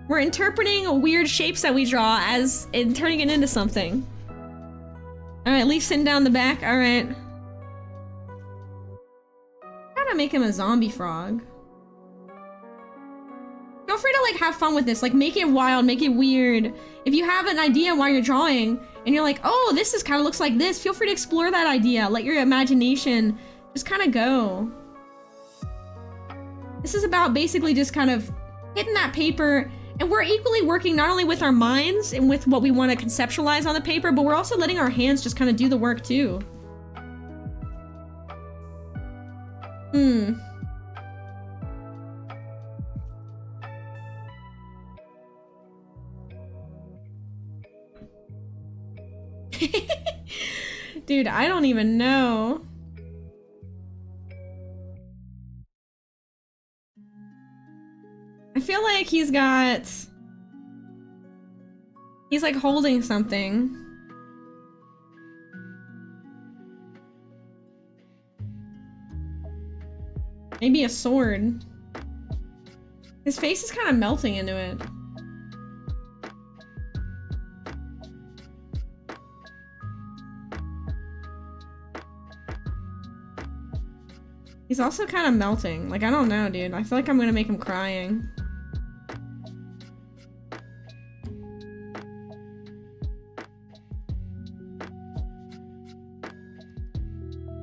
We're interpreting weird shapes that we draw as and turning it into something. All right, Leaf sitting down the back. All right. Gotta make him a zombie frog. Feel free to like have fun with this, like make it wild, make it weird. If you have an idea while you're drawing and you're like, oh, this is kind of looks like this, feel free to explore that idea. Let your imagination just kind of go. This is about basically just kind of hitting that paper, and we're equally working not only with our minds and with what we want to conceptualize on the paper, but we're also letting our hands just kind of do the work too. Dude, I don't even know. I feel like he's like holding something. Maybe a sword. His face is kind of melting into it. He's also kind of melting. Like, I don't know, dude. I feel like I'm gonna make him crying.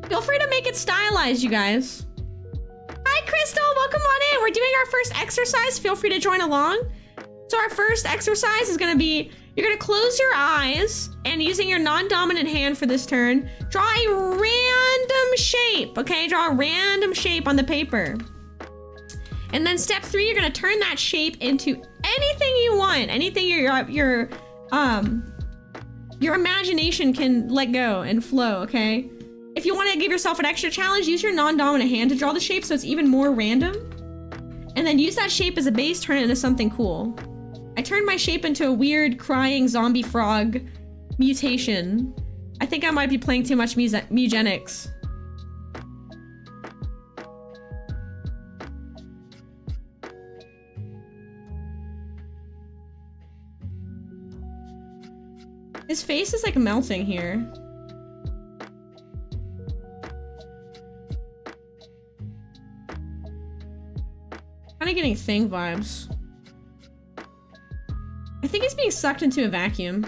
Feel free to make it stylized, you guys. Hi, Crystal. Welcome on in. We're doing our first exercise. Feel free to join along. So our first exercise is going to be, you're going to close your eyes and using your non-dominant hand for this turn, draw a random shape, okay? Draw a random shape on the paper. And then step 3, you're going to turn that shape into anything you want, anything your imagination can let go and flow, okay? If you want to give yourself an extra challenge, use your non-dominant hand to draw the shape so it's even more random. And then use that shape as a base, turn it into something cool. I turned my shape into a weird crying zombie frog mutation. I think I might be playing too much Mugenics. His face is like melting here. Kind of getting Thing vibes. I think he's being sucked into a vacuum.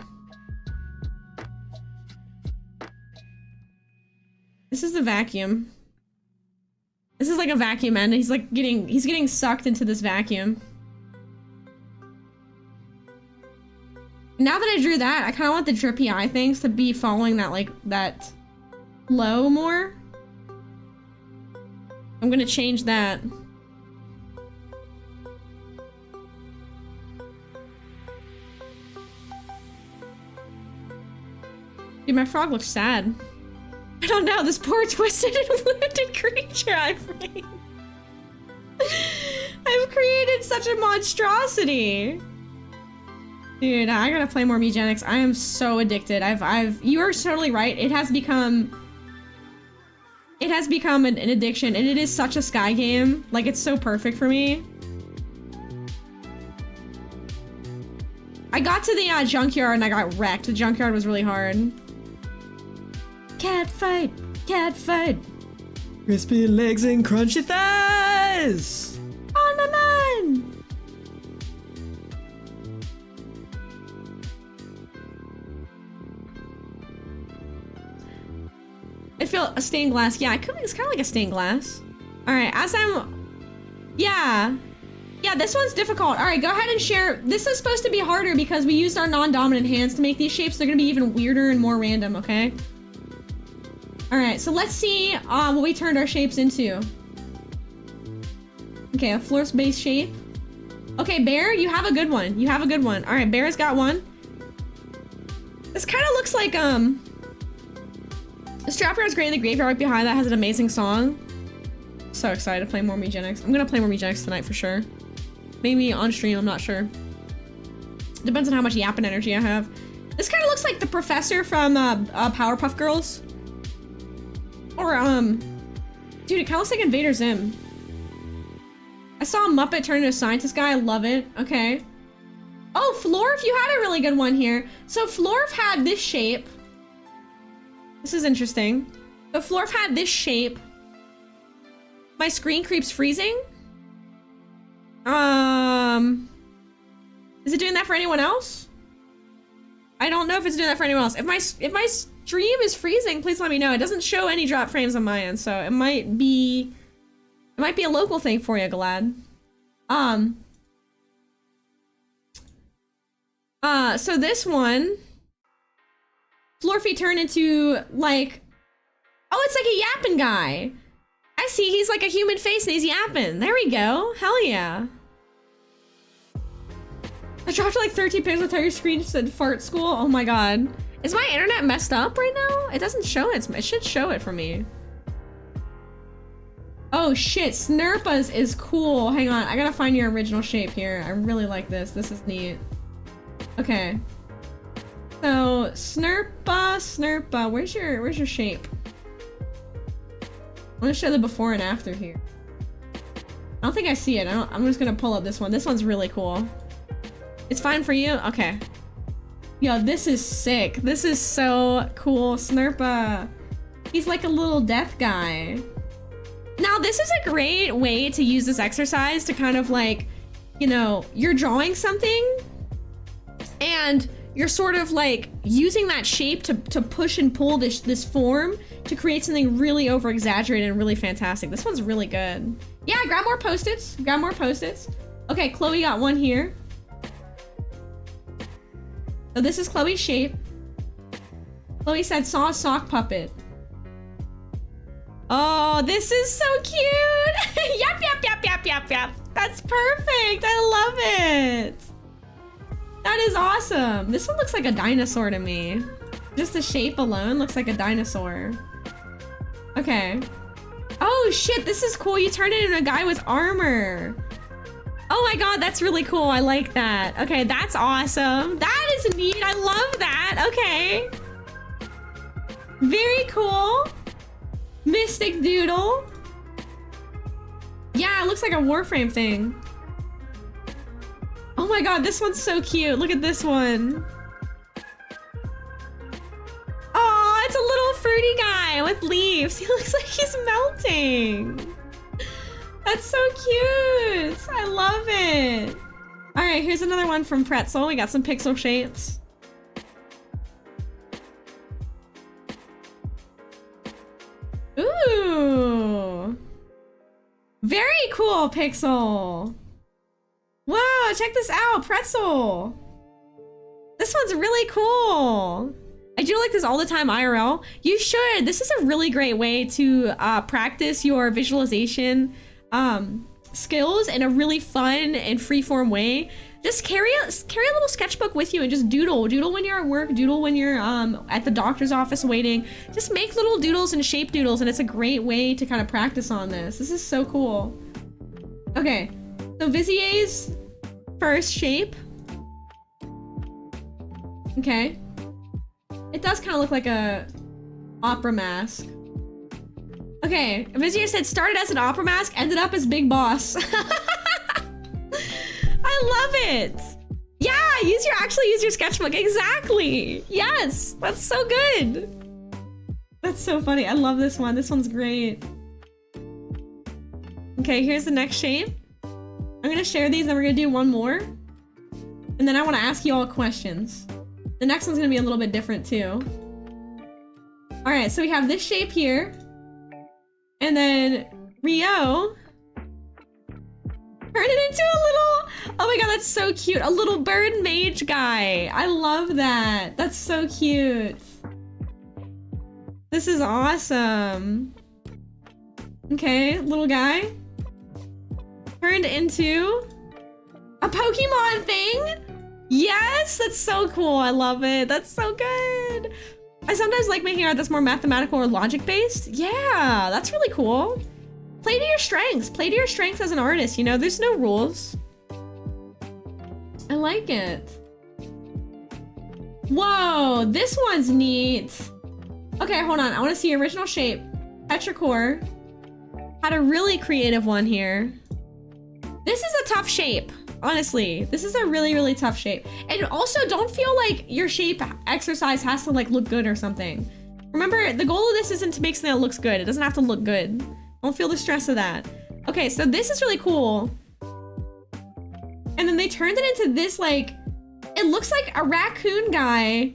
This is the vacuum. This is like a vacuum end. He's like getting sucked into this vacuum. Now that I drew that, I kind of want the drippy eye things to be following that low more. I'm gonna change that. Dude, my frog looks sad. I don't know, this poor twisted and wounded creature I've made. I've created such a monstrosity. Dude, I gotta play more Mugenics. I am so addicted. You are totally right. It has become an addiction, and it is such a Sky game. Like, it's so perfect for me. I got to the junkyard and I got wrecked. The junkyard was really hard. Cat fight, cat fight. Crispy legs and crunchy thighs. On my mind. I feel a stained glass. Yeah, it's kind of like a stained glass. All right, yeah, this one's difficult. All right, go ahead and share. This is supposed to be harder because we used our non-dominant hands to make these shapes. They're gonna be even weirder and more random, okay? All right, so let's see what we turned our shapes into. Okay, a floor space shape. Okay, Bear, you have a good one. You have a good one. All right, Bear's got one. This kind of looks like, the Scrapyard's Great in the Graveyard right behind that has an amazing song. So excited to play more Mugenics. I'm gonna play more Mugenics tonight for sure. Maybe on stream, I'm not sure. Depends on how much yapping energy I have. This kind of looks like the professor from Powerpuff Girls. Or, dude, it kind of looks like Invader Zim. I saw a Muppet turn into a scientist guy. I love it. Okay. Oh, Florf, you had a really good one here. So Florf had this shape. This is interesting. So Florf had this shape. My screen keeps freezing. Is it doing that for anyone else? I don't know if it's doing that for anyone else. If my stream is freezing, please let me know. It doesn't show any drop frames on my end, so it might be a local thing for you, Glad. So this one, Florfy turned into like, oh, it's like a yapping guy. I see, he's like a human face and he's yapping. There we go. Hell yeah. I dropped like 13 pictures with your screen said fart school. Oh my god. Is my internet messed up right now? It doesn't show it. It should show it for me. Oh shit, Snurpa's is cool. Hang on, I gotta find your original shape here. I really like this. This is neat. Okay. So, Snurpa, where's your shape? I'm gonna show the before and after here. I don't think I see it. I'm just gonna pull up this one. This one's really cool. It's fine for you? Okay. Yo, this is sick. This is so cool. Snurpa. He's like a little death guy. Now, this is a great way to use this exercise to kind of like, you know, you're drawing something and you're sort of like using that shape to push and pull this form to create something really over exaggerated and really fantastic. This one's really good. Yeah, grab more post-its. Grab more post-its. Okay, Chloe got one here. So this is Chloe's shape. Chloe said saw a sock puppet. Oh, this is so cute. Yep, yep, yep, yep, yep, yep. That's perfect. I love it. That is awesome. This one looks like a dinosaur to me. Just the shape alone looks like a dinosaur. Okay. Oh shit, this is cool. You turn it into a guy with armor. Oh my god, that's really cool. I like that. Okay, that's awesome. That is neat. I love that. Okay. Very cool. Mystic Doodle. Yeah, it looks like a Warframe thing. Oh my god, this one's so cute. Look at this one. Oh, it's a little fruity guy with leaves. He looks like he's melting. That's so cute. I love it. All right, here's another one from Pretzel. We got some pixel shapes. Ooh. Very cool, Pixel. Whoa, check this out, Pretzel. This one's really cool. I do like this all the time IRL. You should. This is a really great way to practice your visualization skills in a really fun and freeform way. Just carry a little sketchbook with you and just doodle when you're at work, doodle when you're at the doctor's office waiting. Just make little doodles and shape doodles, and it's a great way to kind of practice on this. This is so cool. Okay, so Vizier's first shape. Okay, it does kind of look like a opera mask. Okay, Vizier said started as an opera mask, ended up as Big Boss. I love it. Yeah, actually use your sketchbook. Exactly. Yes, that's so good. That's so funny. I love this one. This one's great. Okay, here's the next shape. I'm gonna share these, then we're gonna do one more. And then I wanna ask you all questions. The next one's gonna be a little bit different too. All right, so we have this shape here. And then Rio turned it into a little, oh my god, that's so cute. A little bird mage guy. I love that. That's so cute. This is awesome. Okay, little guy. Turned into a Pokemon thing. Yes, that's so cool. I love it. That's so good. I sometimes like making art that's more mathematical or logic based. Yeah, that's really cool. Play to your strengths. Play to your strengths as an artist, you know, there's no rules. I like it. Whoa, this one's neat. Okay, hold on. I want to see original shape. Petrichor had a really creative one here. This is a tough shape. Honestly, this is a really, really tough shape. And also don't feel like your shape exercise has to like look good or something. Remember, the goal of this isn't to make something that looks good. It doesn't have to look good. Don't feel the stress of that. Okay, so this is really cool. And then they turned it into this like, it looks like a raccoon guy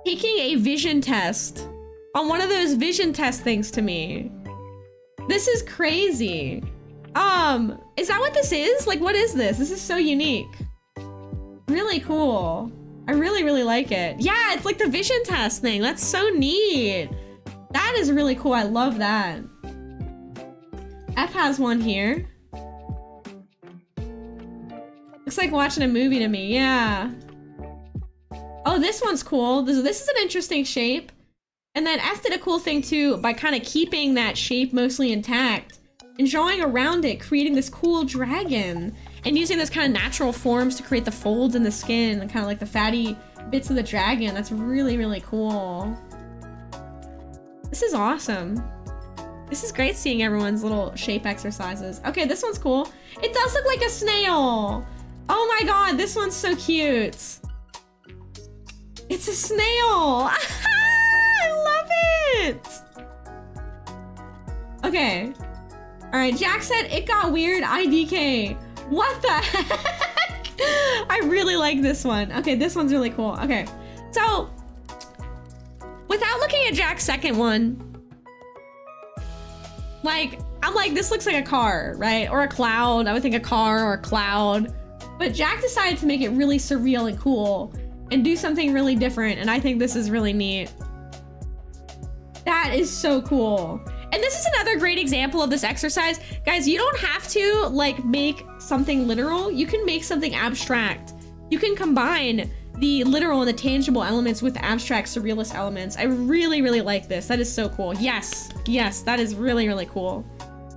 taking a vision test on one of those vision test things to me. This is crazy. Is that what this is? Like, what is this? This is so unique. Really cool. I really, really like it. Yeah, it's like the vision test thing. That's so neat. That is really cool. I love that. F has one here. Looks like watching a movie to me. Yeah. Oh, this one's cool. This is an interesting shape. And then F did a cool thing too by kind of keeping that shape mostly intact and drawing around it, creating this cool dragon and using those kind of natural forms to create the folds in the skin and kind of like the fatty bits of the dragon. That's really, really cool. This is awesome. This is great seeing everyone's little shape exercises. Okay, this one's cool. It does look like a snail. Oh my god, this one's so cute. It's a snail. I love it. Okay. All right, Jack said it got weird. IDK. What the heck? I really like this one. Okay, this one's really cool. Okay, so without looking at Jack's second one, like, I'm like, this looks like a car, right? Or a cloud. I would think a car or a cloud. But Jack decided to make it really surreal and cool and do something really different. And I think this is really neat. That is so cool. And this is another great example of this exercise. Guys, you don't have to like make something literal. You can make something abstract. You can combine the literal and the tangible elements with abstract surrealist elements. I really, really like this. That is so cool. Yes, yes, that is really, really cool.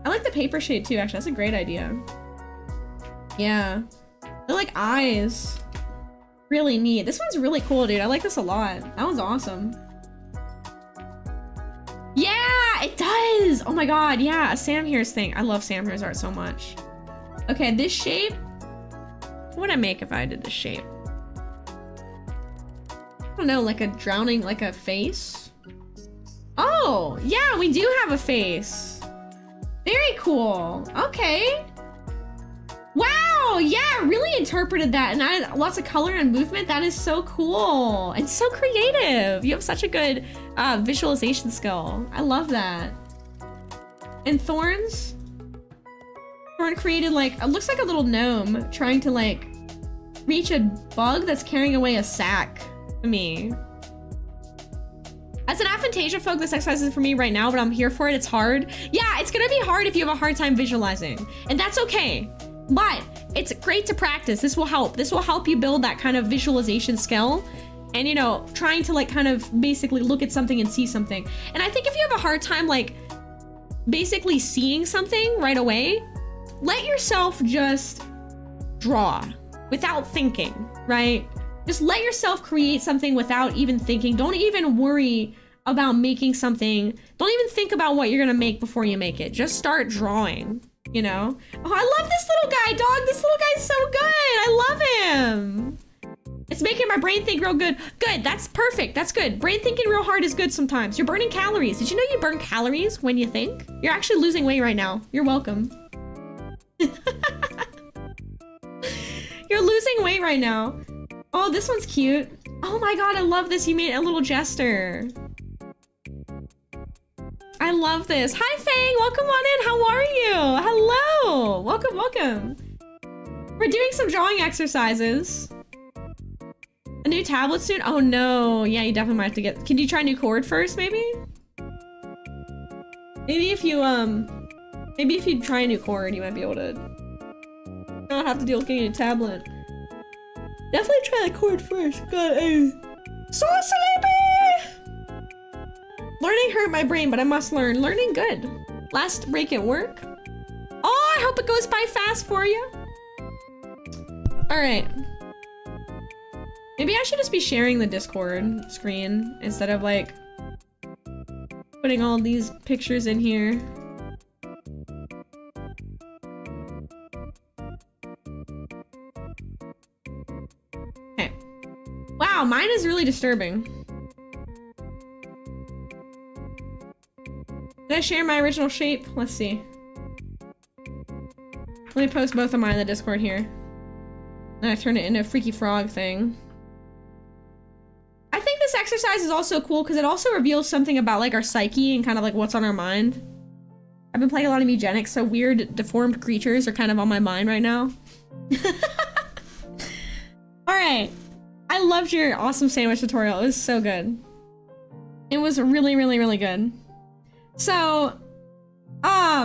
I like the paper shade too, actually. That's a great idea. Yeah, they're like eyes. Really neat. This one's really cool, dude. I like this a lot. That one's awesome. Yeah, it does. Oh my God, yeah, a Sam Here's thing. I love Sam Here's art so much. Okay, this shape. What would I make if I did this shape? I don't know, like a drowning, like a face? Oh, yeah, we do have a face. Very cool. Okay. Wow, yeah, really interpreted that and added lots of color and movement. That is so cool and so creative. You have such a good visualization skill. I love that. And Thorns? Thorn created like, it looks like a little gnome trying to like reach a bug that's carrying away a sack to me. As an aphantasia folk, this exercise is for me right now, but I'm here for it. It's hard. Yeah, it's gonna be hard if you have a hard time visualizing, and that's okay. But it's great to practice. This will help. This will help you build that kind of visualization skill and, you know, trying to like kind of basically look at something and see something. And I think if you have a hard time like basically seeing something right away, let yourself just draw without thinking, right? Just let yourself create something without even thinking. Don't even worry about making something. Don't even think about what you're gonna make before you make it. Just start drawing. You know? Oh, I love this little guy, dog. This little guy's so good. I love him. It's making my brain think real good. Good, that's perfect. That's good. Brain thinking real hard is good sometimes. You're burning calories. Did you know you burn calories when you think? You're actually losing weight right now. You're welcome. You're losing weight right now. Oh, this one's cute. Oh my God, I love this. You made a little jester. I love this. Hi, Fang. Welcome on in. How are you? Hello. Welcome, welcome. We're doing some drawing exercises. A new tablet soon? Oh no. Yeah, you definitely might have to get... Can you try new chord first, maybe? Maybe if you try a new chord, you might be able to not have to deal with getting a tablet. Definitely try the chord first. God, I'm so sleepy! Learning hurt my brain, but I must learn. Learning good. Last break at work. Oh, I hope it goes by fast for you. All right. Maybe I should just be sharing the Discord screen instead of like putting all these pictures in here. Okay. Wow, mine is really disturbing. Did I share my original shape? Let's see. Let me post both of mine in the Discord here. And I turned it into a freaky frog thing. I think this exercise is also cool because it also reveals something about like our psyche and kind of like what's on our mind. I've been playing a lot of eugenics, so weird deformed creatures are kind of on my mind right now. All right. I loved your awesome sandwich tutorial. It was so good. It was really, really, really good. So, I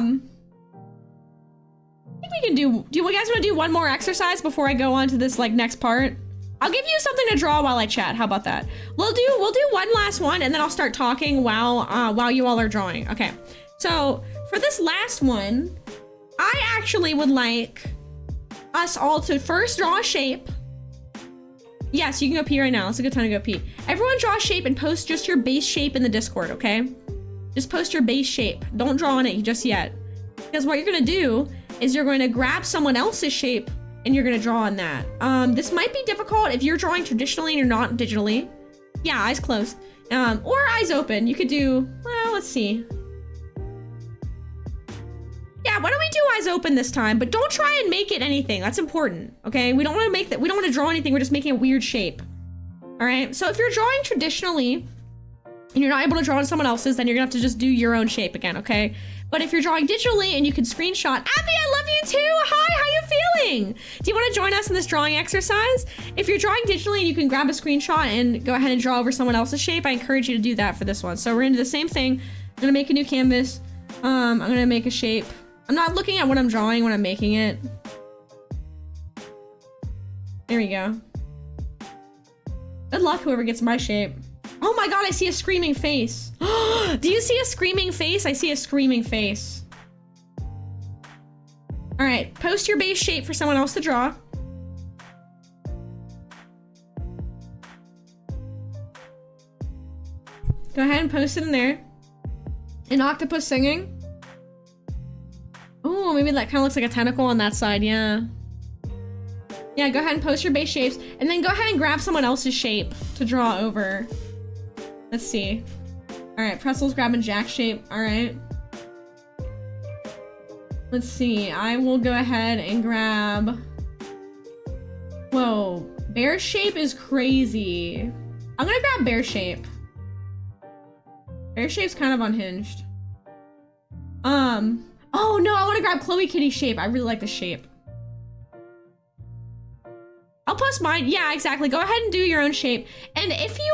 think we can do you guys want to do one more exercise before I go on to this like next part? I'll give you something to draw while I chat. How about that? We'll do one last one and then I'll start talking while you all are drawing. Okay. So, for this last one, I actually would like us all to first draw a shape. Yes, you can go pee right now. It's a good time to go pee. Everyone draw a shape and post just your base shape in the Discord, okay? Just post your base shape. Don't draw on it just yet. Because what you're gonna do is you're going to grab someone else's shape and you're gonna draw on that. This might be difficult if you're drawing traditionally and you're not digitally. Yeah, eyes closed. Or eyes open. You could do, well, let's see. Yeah, Yeah, why don't we do eyes open this time? But don't try and make it anything. That's important, okay? We don't want to make that. We don't want to draw anything. We're just making a weird shape. All right. So if you're drawing traditionally and you're not able to draw on someone else's, then you're gonna have to just do your own shape again, okay? But if you're drawing digitally and you can screenshot, Abby, I love you too. Hi, how you feeling? Do you want to join us in this drawing exercise? If you're drawing digitally and you can grab a screenshot and go ahead and draw over someone else's shape, I encourage you to do that for this one. So we're gonna do the same thing. I'm gonna make a new canvas. I'm gonna make a shape. I'm not looking at what I'm drawing when I'm making it. There we go. Good luck, whoever gets my shape. Oh my god, I see a screaming face. Do you see a screaming face? I see a screaming face. All right, post your base shape for someone else to draw. Go ahead and post it in there. An octopus singing. Oh, maybe that kind of looks like a tentacle on that side, yeah. Yeah, go ahead and post your base shapes, and then go ahead and grab someone else's shape to draw over. Let's see. All right, Pretzel's grabbing Jack's shape. All right. Let's see. I will go ahead and grab... Whoa. Bear shape is crazy. I'm gonna grab bear shape. Bear shape's kind of unhinged. Oh no, I want to grab Chloe Kitty shape. I really like the shape. I'll post mine. Yeah, exactly. Go ahead and do your own shape. And if you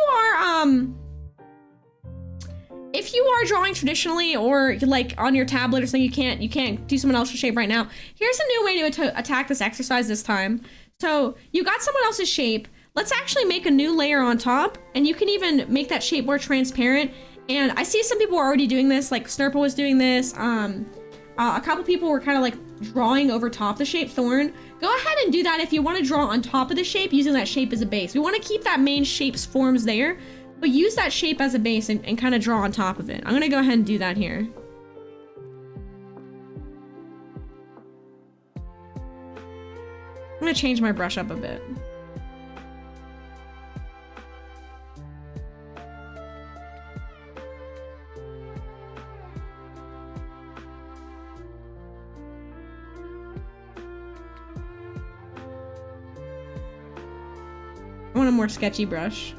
are drawing traditionally or like on your tablet or something, you can't do someone else's shape right now. Here's a new way to attack this exercise this time. So you got someone else's shape. Let's actually make a new layer on top, and you can even make that shape more transparent. And I see some people are already doing this, like Snurple was doing this. A couple people were kind of like drawing over top the shape Thorn. Go ahead and do that if you want to draw on top of the shape using that shape as a base. We want to keep that main shape's forms there, but use that shape as a base and kind of draw on top of it. I'm gonna go ahead and do that here. I'm gonna change my brush up a bit. I want a more sketchy brush.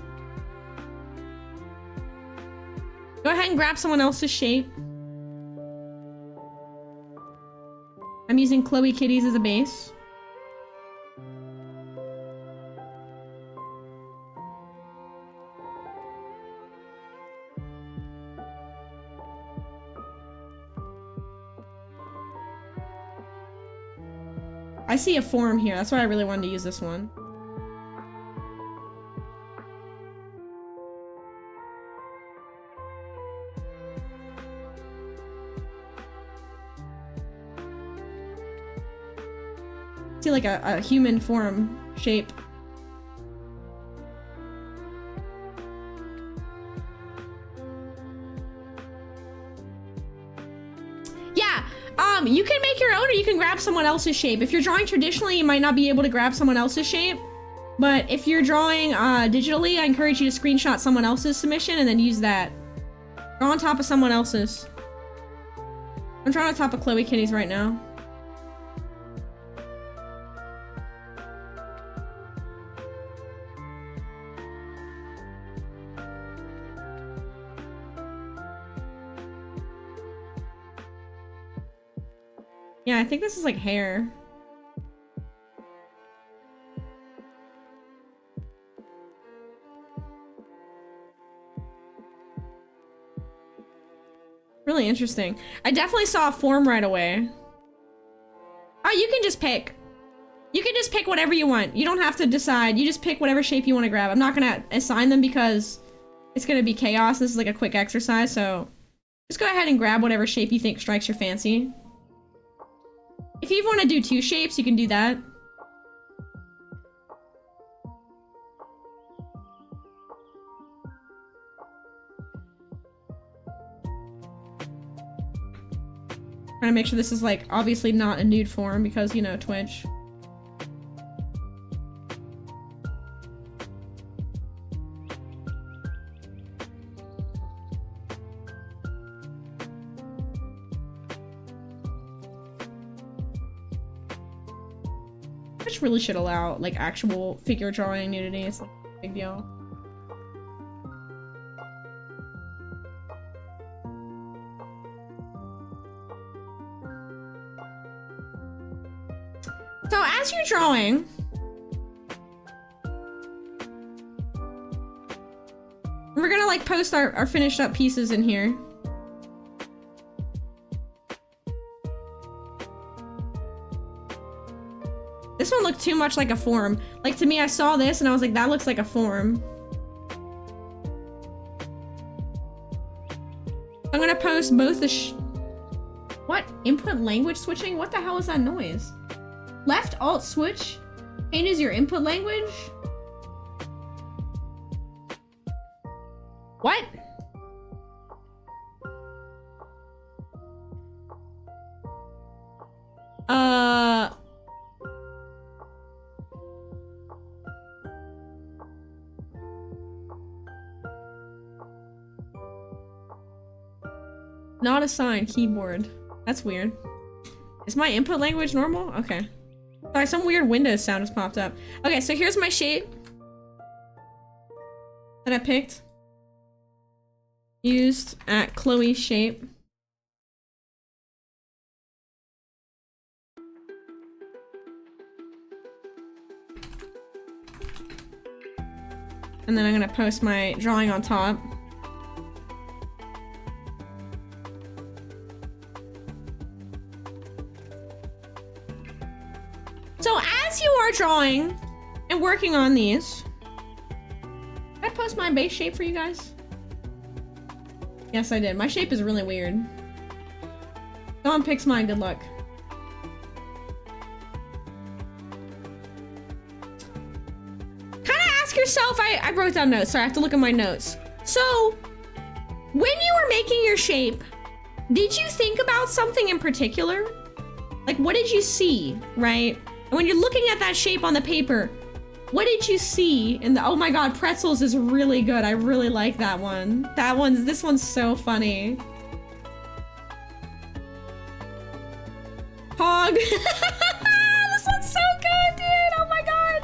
Go ahead and grab someone else's shape. I'm using Chloe Kitty's as a base. I see a form here. That's why I really wanted to use this one. See like a human form shape. Yeah, you can make your own or you can grab someone else's shape. If you're drawing traditionally, you might not be able to grab someone else's shape. But if you're drawing digitally, I encourage you to screenshot someone else's submission and then use that. Draw on top of someone else's. I'm drawing on top of Chloe Kitty's right now. Yeah, I think this is like hair. Really interesting. I definitely saw a form right away. Oh, you can just pick. You can just pick whatever you want. You don't have to decide. You just pick whatever shape you want to grab. I'm not gonna assign them because it's gonna be chaos. This is like a quick exercise, so just go ahead and grab whatever shape you think strikes your fancy. If you want to do two shapes, you can do that. Trying to make sure this is like obviously not a nude form because, you know, Twitch. Which really should allow like actual figure drawing nudity. It's like a big deal. So as you're drawing, we're gonna like post our finished up pieces in here. This one looked too much like a form. Like to me, I saw this and I was like, that looks like a form. I'm gonna post both the what? Input language switching? What the hell is that noise? Left alt switch changes your input language? What? Not assigned keyboard. That's weird. Is my input language normal? Okay. Sorry, some weird Windows sound just popped up. Okay, so here's my shape that I picked. Used at Chloe's shape. And then I'm gonna post my drawing on top. So as you are drawing and working on these, did I post my base shape for you guys? Yes, I did. My shape is really weird. Someone picks mine, good luck. Ask yourself, I wrote down notes, sorry, I have to look at my notes. So, when you were making your shape, did you think about something in particular? Like, what did you see, right? And when you're looking at that shape on the paper, what did you see in the, oh my god, pretzels is really good. I really like that one. This one's so funny. Hog. This one's so good, dude, oh my god.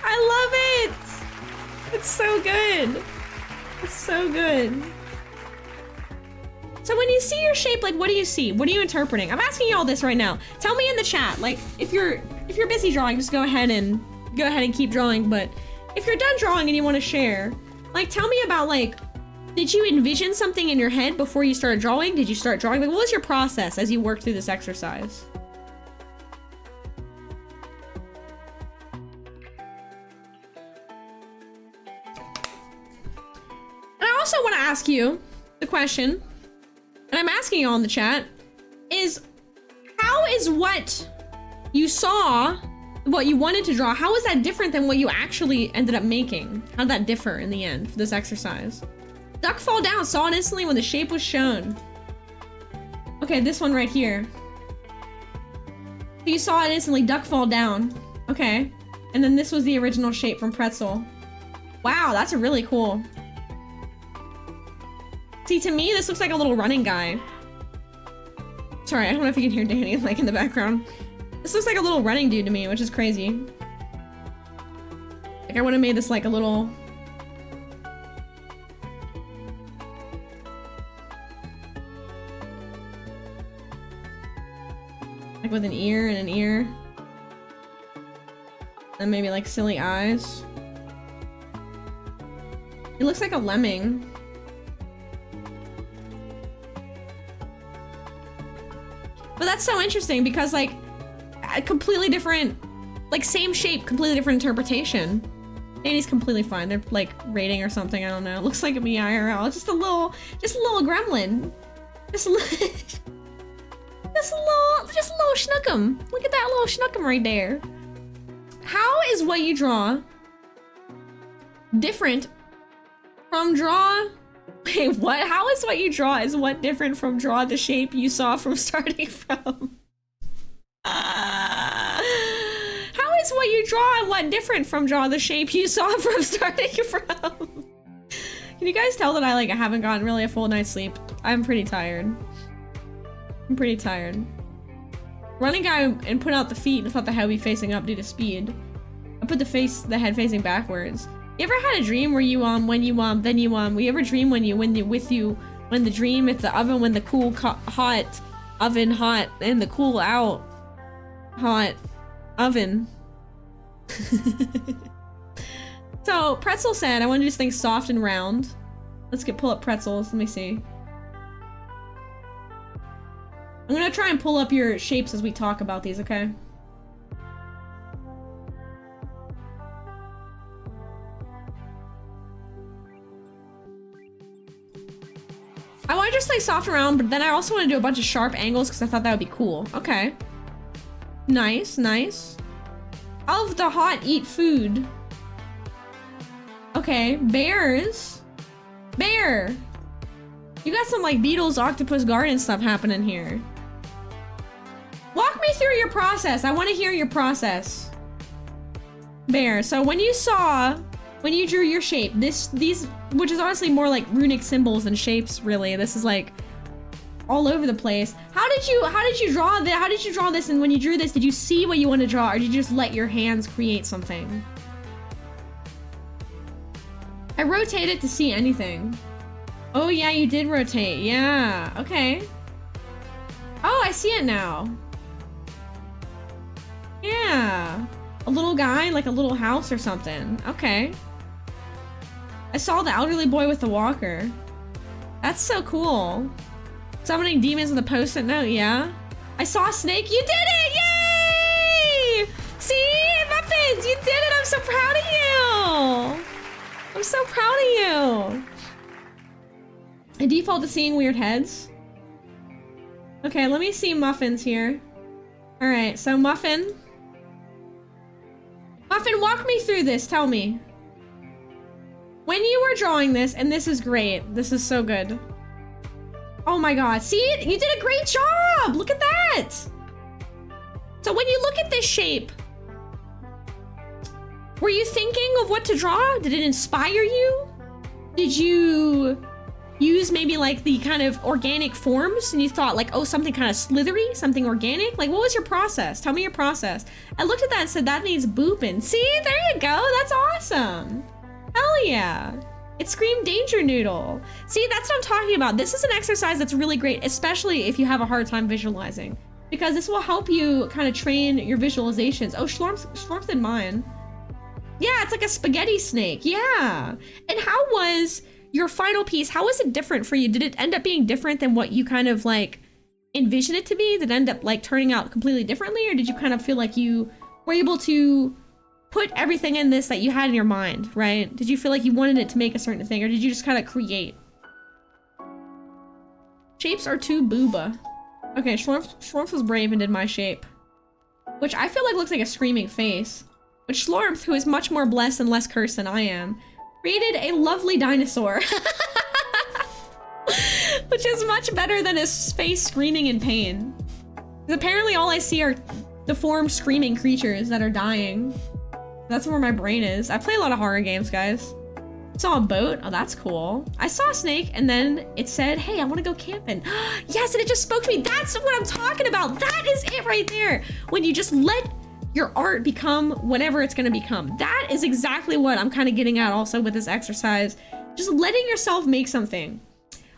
I love it! It's so good. It's so good. So when you see your shape, like, what do you see? What are you interpreting? I'm asking you all this right now. Tell me in the chat. Like, if you're busy drawing, just go ahead and keep drawing. But if you're done drawing and you want to share, like, tell me about, like, did you envision something in your head before you started drawing? Did you start drawing? Like, what was your process as you worked through this exercise? I also want to ask you the question, and I'm asking you all in the chat, is how is what you saw, what you wanted to draw, how is that different than what you actually ended up making? How did that differ in the end for this exercise? Duck fall down, saw it instantly when the shape was shown. Okay, this one right here. You saw it instantly, duck fall down. Okay, and then this was the original shape from pretzel. Wow, that's really cool. See, to me, this looks like a little running guy. Sorry, I don't know if you can hear Danny, like, in the background. This looks like a little running dude to me, which is crazy. Like, I would have made this, like, a little... like, with an ear and an ear. And maybe, like, silly eyes. It looks like a lemming. But that's so interesting because, like, a completely different, like, same shape, completely different interpretation. Danny's completely fine. They're, like, rating or something. I don't know. It looks like me IRL. Just a little gremlin. Just a little schnookum. Look at that little schnookum right there. How is what you draw different from draw? Wait, what? How is what you draw is what different from draw the shape you saw from starting from? How is what you draw and what different from draw the shape you saw from starting from? Can you guys tell that I haven't gotten really a full night's sleep? I'm pretty tired. I'm pretty tired. Running guy and put out the feet and thought the head would be facing up due to speed. I put the head facing backwards. You ever had a dream where you when you ever dream when the dream, it's the oven, when the cool hot oven hot and the cool out hot oven. So Pretzel said, I want to do things soft and round. Let's pull up pretzels. Let me see. I'm gonna try and pull up your shapes as we talk about these, okay? I want to just like soft around, but then I also want to do a bunch of sharp angles because I thought that would be cool. Okay. Nice, nice. Of the hot, eat food. Okay, bears. Bear. You got some like Beatles, Octopus Garden stuff happening here. Walk me through your process. I want to hear your process. Bear. So when you drew your shape, these, which is honestly more like runic symbols than shapes, really. This is like all over the place. How did you draw that? How did you draw this? And when you drew this, did you see what you want to draw, or did you just let your hands create something? I rotated to see anything. Oh yeah, you did rotate. Yeah, okay. Oh, I see it now. Yeah. A little guy, like a little house or something. Okay. I saw the elderly boy with the walker. That's so cool. Summoning demons with a post-it note, yeah. I saw a snake. You did it! Yay! See? Muffins, you did it! I'm so proud of you! I'm so proud of you! I default to seeing weird heads. Okay, let me see Muffins here. Alright, so Muffin. Muffin, walk me through this, tell me. When you were drawing this, and this is great. This is so good. Oh my god, see it? You did a great job! Look at that! So when you look at this shape, were you thinking of what to draw? Did it inspire you? Did you use maybe like the kind of organic forms and you thought like, oh, something kind of slithery, something organic? Like, what was your process? Tell me your process. I looked at that and said, that needs booping. See, there you go, that's awesome. Hell yeah. It screamed danger noodle. See, that's what I'm talking about. This is an exercise that's really great, especially if you have a hard time visualizing, because this will help you kind of train your visualizations. Oh, Schlorm's did mine. Yeah, it's like a spaghetti snake. Yeah. And how was your final piece? How was it different for you? Did it end up being different than what you kind of like envisioned it to be? Did it end up like turning out completely differently? Or did you kind of feel like you were able to put everything in this that you had in your mind, right? Did you feel like you wanted it to make a certain thing, or did you just kind of create? Shapes are too booba. Okay, Schlormth was brave and did my shape, which I feel like looks like a screaming face. But Schlormth, who is much more blessed and less cursed than I am, created a lovely dinosaur. Which is much better than his face screaming in pain. Because apparently all I see are the form screaming creatures that are dying. That's where my brain is. I play a lot of horror games, guys. Saw a boat. Oh, that's cool. I saw a snake, and then it said, hey, I want to go camping. Yes, and it just spoke to me. That's what I'm talking about. That is it right there. When you just let your art become whatever it's going to become. That is exactly what I'm kind of getting at also with this exercise. Just letting yourself make something.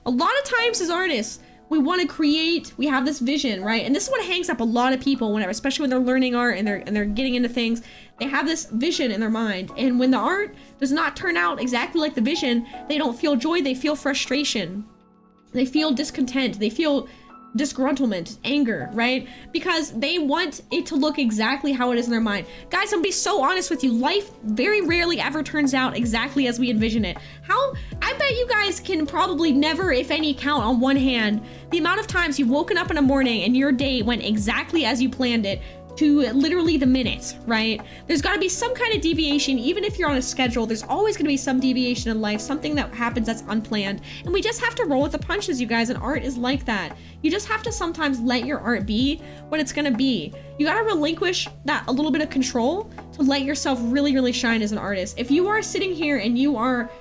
A lot of times as artists, we want to create, we have this vision, right? And this is what hangs up a lot of people whenever, especially when they're learning art and they're getting into things. They have this vision in their mind. And when the art does not turn out exactly like the vision, they don't feel joy, they feel frustration. They feel discontent, they feel disgruntlement, anger, right? Because they want it to look exactly how it is in their mind. Guys, I'm gonna be so honest with you. Life very rarely ever turns out exactly as we envision it. I bet you guys can probably never, if any, count on one hand the amount of times you've woken up in a morning and your day went exactly as you planned it, to literally the minute, right? There's gotta be some kind of deviation. Even if you're on a schedule, there's always gonna be some deviation in life, something that happens that's unplanned. And we just have to roll with the punches, you guys, and art is like that. You just have to sometimes let your art be what it's gonna be. You gotta relinquish that a little bit of control to let yourself really, really shine as an artist. If you are sitting here and you are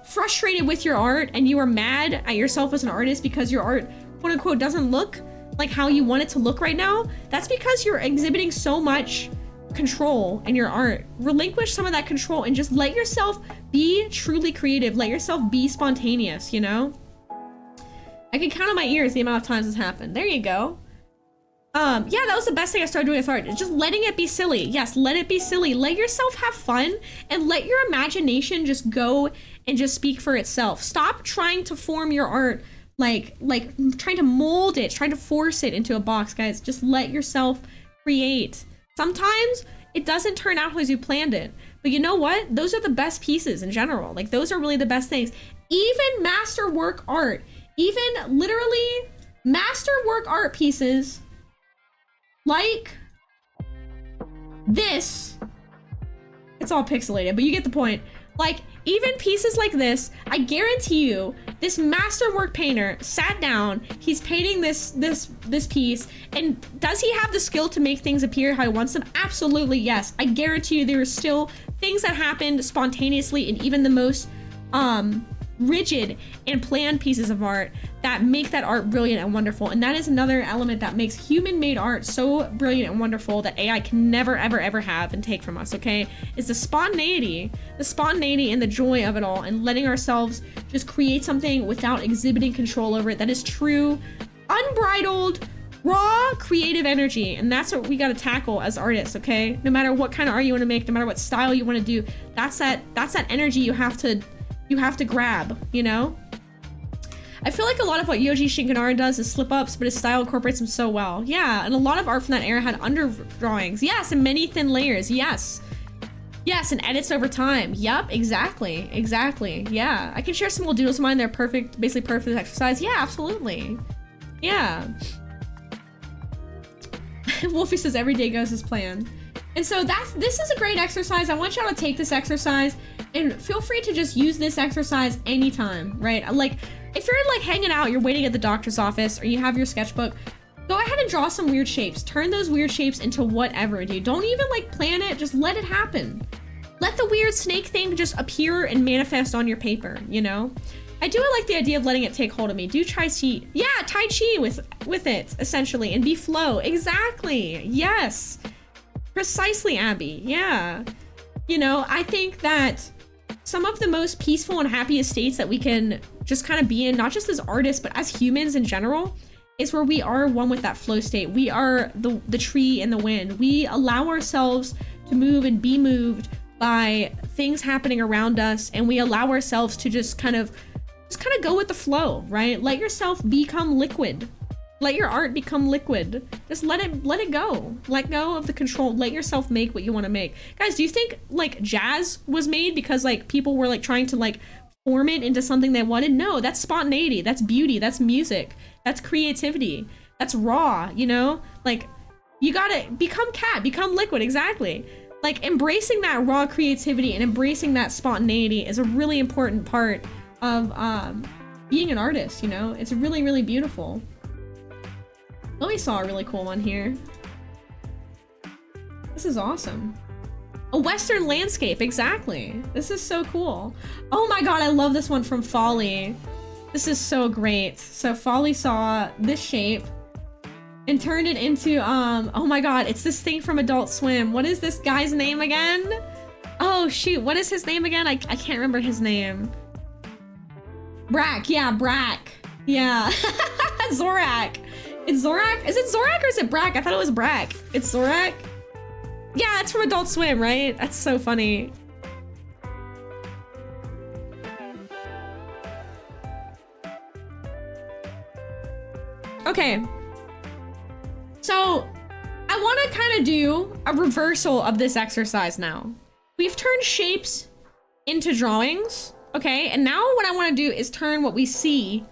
frustrated with your art and you are mad at yourself as an artist because your art, quote unquote, doesn't look like how you want it to look right now, that's because you're exhibiting so much control in your art. Relinquish some of that control and just let yourself be truly creative. Let yourself be spontaneous, you know? I can count on my ears the amount of times this happened. There you go. Yeah, that was the best thing I started doing with art. Just letting it be silly. Yes, let it be silly. Let yourself have fun and let your imagination just go and just speak for itself. Stop trying to form your art like trying to mold it, trying to force it into a box, guys. Just let yourself create. Sometimes it doesn't turn out as you planned it, but you know what? Those are the best pieces in general. Like, those are really the best things. Even masterwork art, even literally masterwork art pieces like this, it's all pixelated, but you get the point. Like, even pieces like this, I guarantee you, this masterwork painter sat down, he's painting this piece, and does he have the skill to make things appear how he wants them? Absolutely, yes. I guarantee you there are still things that happened spontaneously in even the most rigid and planned pieces of art that make that art brilliant and wonderful. And that is another element that makes human-made art so brilliant and wonderful that AI can never, ever, ever have and take from us, okay? Is the spontaneity and the joy of it all, and letting ourselves just create something without exhibiting control over it that is true, unbridled, raw creative energy. And that's what we got to tackle as artists, okay? No matter what kind of art you want to make, no matter what style you want to do, that's that energy you have to grab, you know? I feel like a lot of what Yoji Shinkanara does is slip-ups, but his style incorporates them so well. Yeah, and a lot of art from that era had underdrawings. Yes, and many thin layers. Yes. Yes, and edits over time. Yup, exactly. Exactly. Yeah. I can share some little doodles of mine. They're perfect, basically perfect exercise. Yeah, absolutely. Yeah. Wolfie says every day goes as planned. And so this is a great exercise. I want y'all to take this exercise and feel free to just use this exercise anytime, right? Like, if you're like hanging out, you're waiting at the doctor's office, or you have your sketchbook, go ahead and draw some weird shapes. Turn those weird shapes into whatever, dude. Don't even like plan it, just let it happen. Let the weird snake thing just appear and manifest on your paper, you know? I do like the idea of letting it take hold of me. Do Tai Chi. Yeah, Tai Chi with it, essentially, and be flow. Exactly, yes. Precisely, Abby, yeah. You know, I think that some of the most peaceful and happiest states that we can just kind of be in, not just as artists, but as humans in general, is where we are one with that flow state. We are the tree in the wind. We allow ourselves to move and be moved by things happening around us, and we allow ourselves to just kind of go with the flow, right? Let yourself become liquid. Let your art become liquid. Just let it go. Let go of the control. Let yourself make what you want to make. Guys, do you think like jazz was made because like people were like trying to like form it into something they wanted? No, that's spontaneity. That's beauty. That's music. That's creativity. That's raw, you know? Like, you gotta become cat, become liquid, exactly. Like, embracing that raw creativity and embracing that spontaneity is a really important part of being an artist, you know? It's really, really beautiful. Oh, we saw a really cool one here. This is awesome. A Western landscape, exactly. This is so cool. Oh my god, I love this one from Folly. This is so great. So Folly saw this shape and turned it into, oh my god, it's this thing from Adult Swim. What is this guy's name again? Oh shoot, what is his name again? I can't remember his name. Brack, yeah, Brack. Yeah, Zorak. It's Zorak? Is it Zorak or is it Brack? I thought it was Brack. It's Zorak? Yeah, it's from Adult Swim, right? That's so funny. Okay. So, I want to kind of do a reversal of this exercise now. We've turned shapes into drawings, okay? And now what I want to do is turn what we see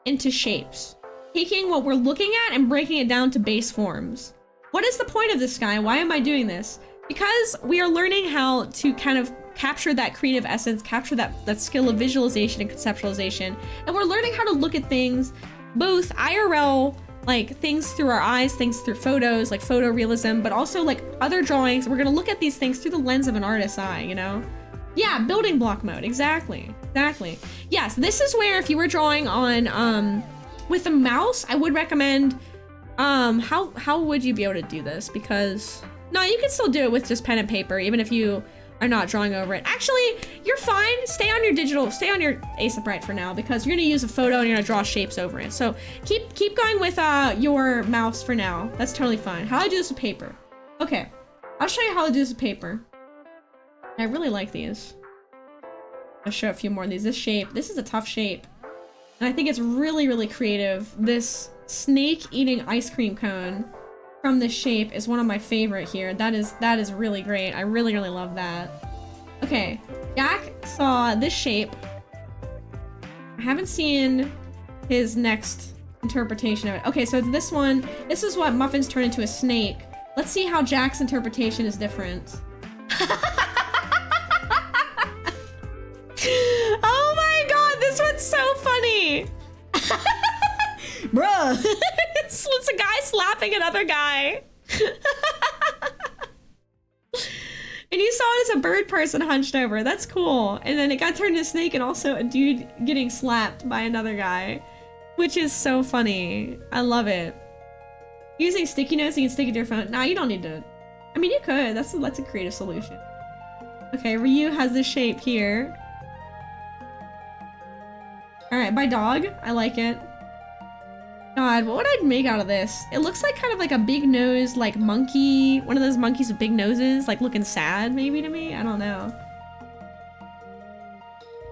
into shapes. Taking what we're looking at and breaking it down to base forms. What is the point of this, guy? Why am I doing this? Because we are learning how to kind of capture that creative essence, capture that skill of visualization and conceptualization. And we're learning how to look at things, both IRL, like things through our eyes, things through photos, like photorealism, but also like other drawings. We're gonna look at these things through the lens of an artist's eye, you know? Yeah, building block mode, exactly, exactly. Yes, this is where if you were drawing on, with a mouse, I would recommend How would you be able to do this? Because no, you can still do it with just pen and paper, even if you are not drawing over it. Actually, you're fine. Stay on your Ace Upright for now, because you're gonna use a photo and you're gonna draw shapes over it. So keep going with your mouse for now. That's totally fine. How do I do this with paper? Okay, I'll show you how to do this with paper. I really like these. I'll show a few more of these. This shape, this is a tough shape. And I think it's really, really creative. This snake eating ice cream cone from this shape is one of my favorite here. That is really great. I really, really love that. Okay, Jack saw this shape. I haven't seen his next interpretation of it. Okay, so it's this one. This is what muffins turn into a snake. Let's see how Jack's interpretation is different. Oh my god, this one's so funny. Bruh. It's a guy slapping another guy. And you saw it as a bird person hunched over. That's cool. And then it got turned into a snake and also a dude getting slapped by another guy, which is so funny. I love it. Using sticky notes, you can stick it to your phone. Nah, you don't need to. I mean, you could. That's a creative solution. Okay, Ryu has this shape here. Alright, by dog. I like it. God, what would I make out of this? It looks like kind of like a big nose, like monkey. One of those monkeys with big noses, like looking sad maybe to me. I don't know.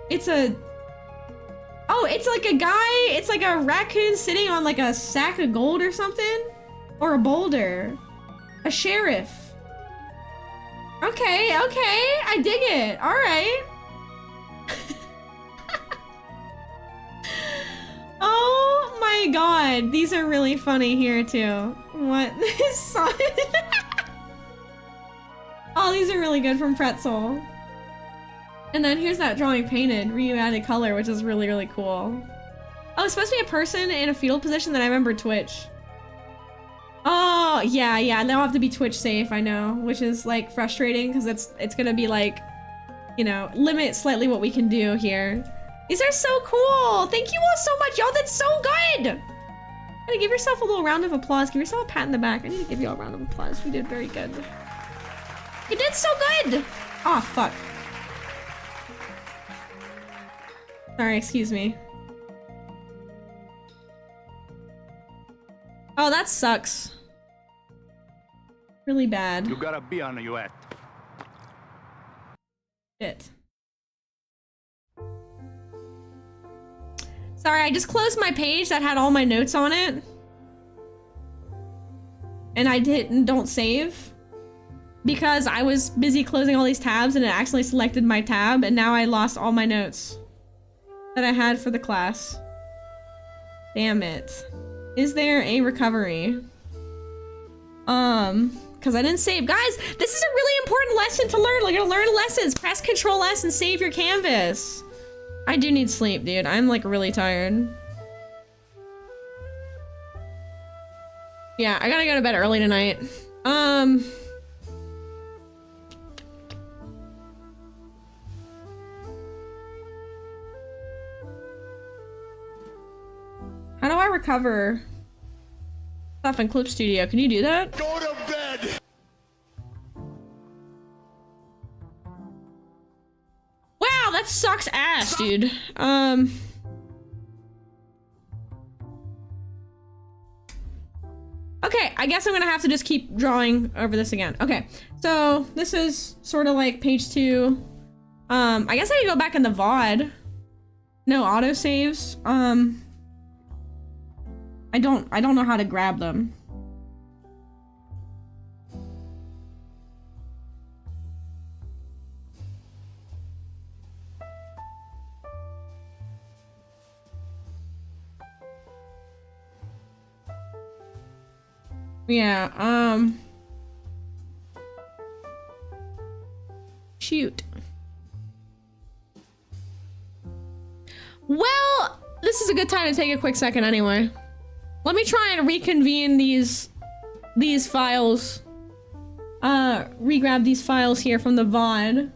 It's a... Oh, it's like a guy. It's like a raccoon sitting on like a sack of gold or something. Or a boulder. A sheriff. Okay, I dig it. All right. Oh my god, these are really funny here too. What? This son. Oh, these are really good from Pretzel. And then here's that drawing painted. Ryu added color, which is really, really cool. Oh, it's supposed to be a person in a fetal position that I remember Twitch. Oh, yeah, they'll have to be Twitch safe, I know, which is like frustrating because it's gonna be like, you know, limit slightly what we can do here. These are so cool. Thank you all so much. Y'all did so good. Gotta give yourself a little round of applause. Give yourself a pat in the back. I need to give you all a round of applause. You did very good. You did so good. Oh, fuck. Sorry, excuse me. Oh, that sucks. Really bad. You gotta be on your at. Shit. Sorry, I just closed my page that had all my notes on it. And I don't save. Because I was busy closing all these tabs and it accidentally selected my tab and now I lost all my notes that I had for the class. Damn it. Is there a recovery? Because I didn't save. Guys, this is a really important lesson to learn. Like, you're gonna learn lessons. Press Control S and save your canvas. I do need sleep, dude. I'm like really tired. Yeah, I gotta go to bed early tonight. How do I recover stuff in Clip Studio? Can you do that? Go to bed! Wow, that sucks ass, dude. Okay, I guess I'm gonna have to just keep drawing over this again. Okay, so this is sort of like page 2. I guess I can go back in the VOD. No autosaves. I don't know how to grab them. Yeah, shoot. Well, this is a good time to take a quick second anyway. Let me try and reconvene these files. Regrab these files here from the VOD.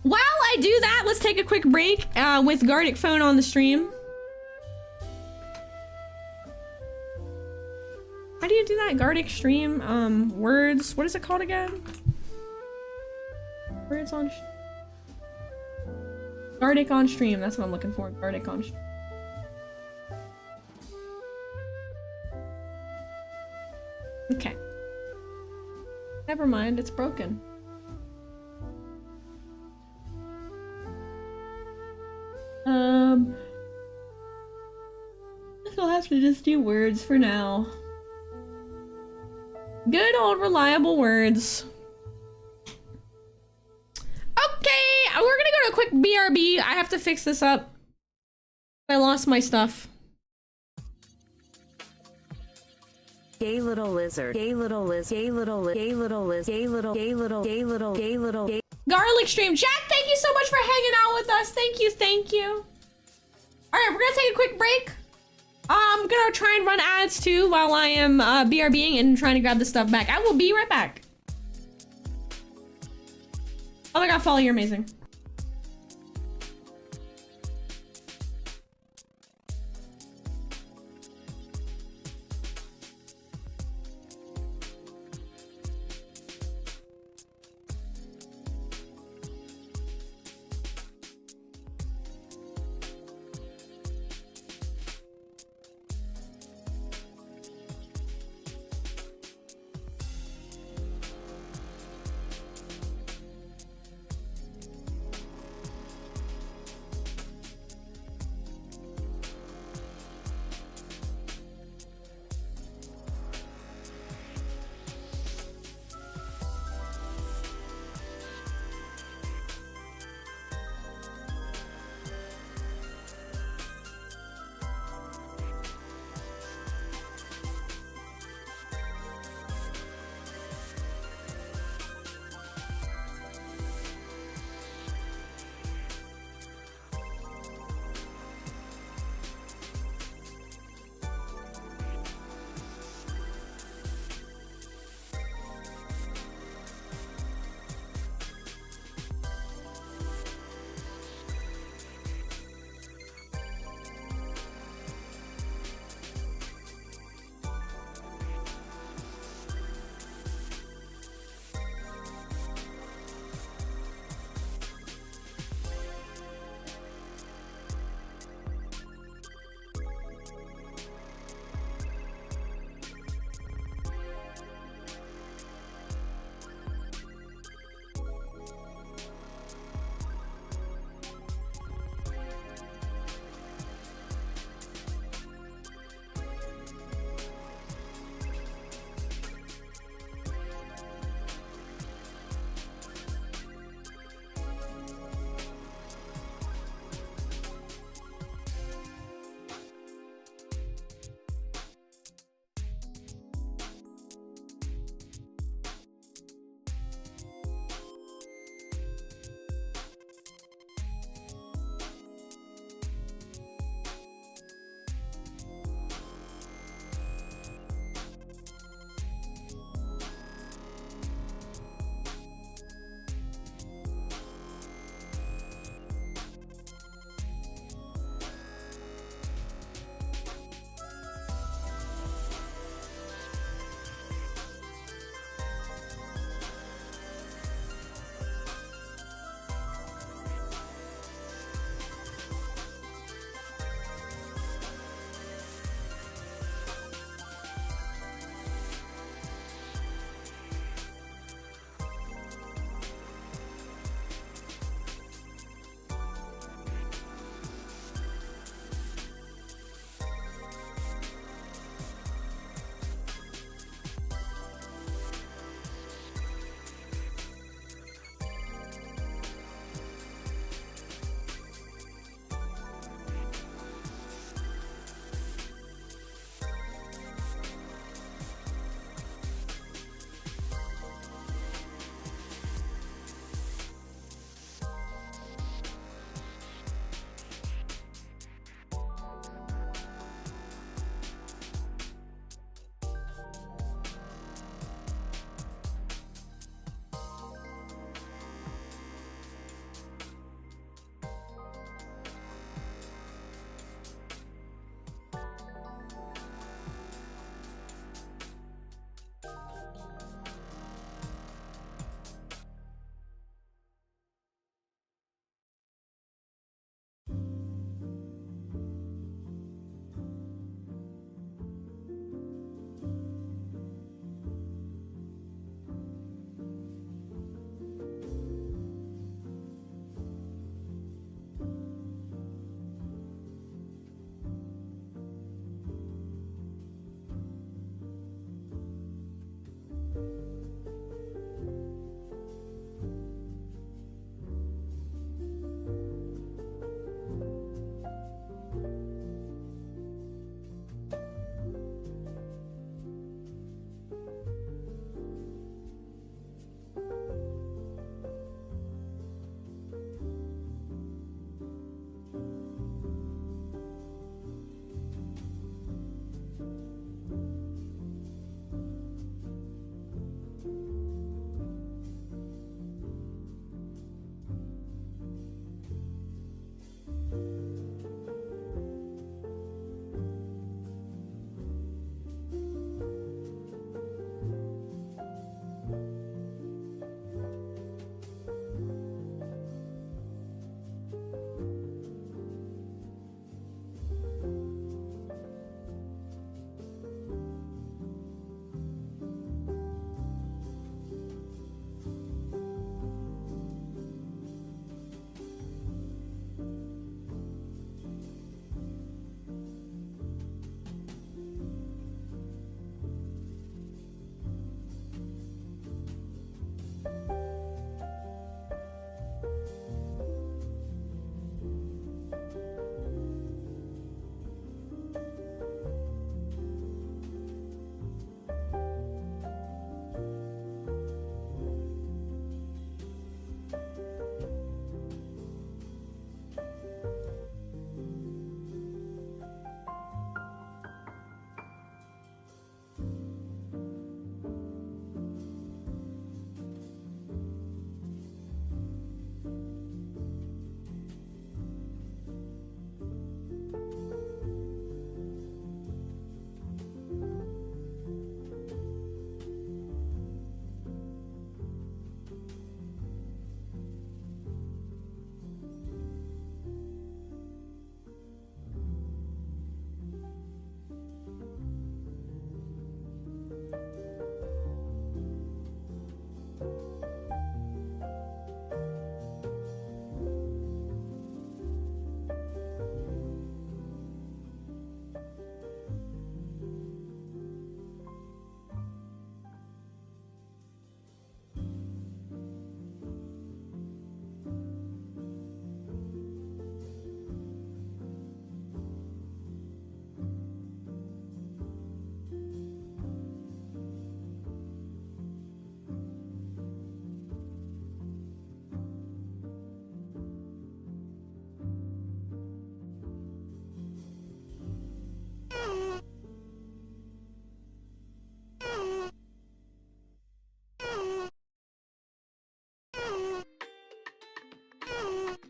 While I do that, let's take a quick break with Gardic Phone on the stream. How do you do that? Guard extreme, words. What is it called again? Words on Gardic on stream, that's what I'm looking for. Gardic on stream. Okay. Never mind, it's broken. I'll have to just do words for now. Good old reliable words. Okay, we're gonna go to a quick BRB. I have to fix this up. I lost my stuff. Gay little lizard. Gay little liz. Gay little liz. Gay little liz. Gay little. Gay little. Gay little. Gay little. Gay. Garlic stream. Jack, thank you so much for hanging out with us. Thank you. Thank you. All right, we're gonna take a quick break. I'm gonna try and run ads too while I am BRBing and trying to grab the stuff back. I will be right back. Oh my god, Follow, you're amazing.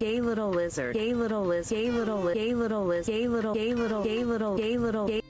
gay little lizard, gay little liz, gay little liz, gay little liz, gay little, gay little, gay little, gay little, gay.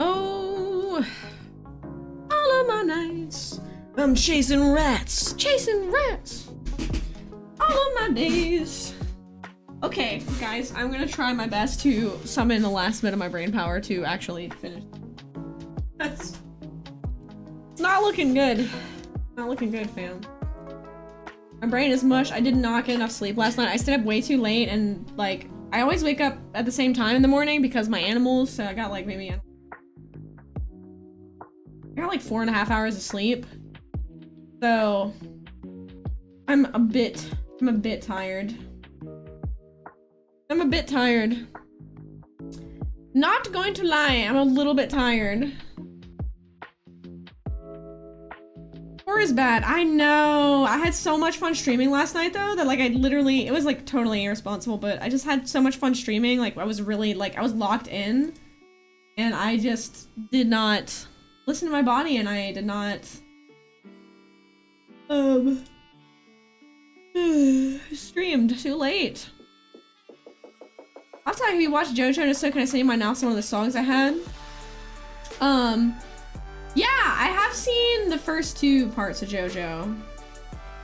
Oh, all of my nights, I'm chasing rats, all of my days. Okay, guys, I'm gonna try my best to summon the last bit of my brain power to actually finish. That's not looking good. Not looking good, fam. My brain is mush. I did not get enough sleep last night. I stayed up way too late, and like, I always wake up at the same time in the morning because my animals, so I got like maybe I got like 4.5 hours of sleep. So I'm a bit tired. I'm a bit tired. Not going to lie, I'm a little bit tired. 4 is bad. I know. I had so much fun streaming last night though that like I literally, it was like totally irresponsible, but I just had so much fun streaming. Like I was really like, I was locked in and I just did not listen to my body and I did not streamed too late. I'll tell you, if you watched JoJo, just so can I send you my now some of the songs I had? Yeah, I have seen the first 2 parts of JoJo.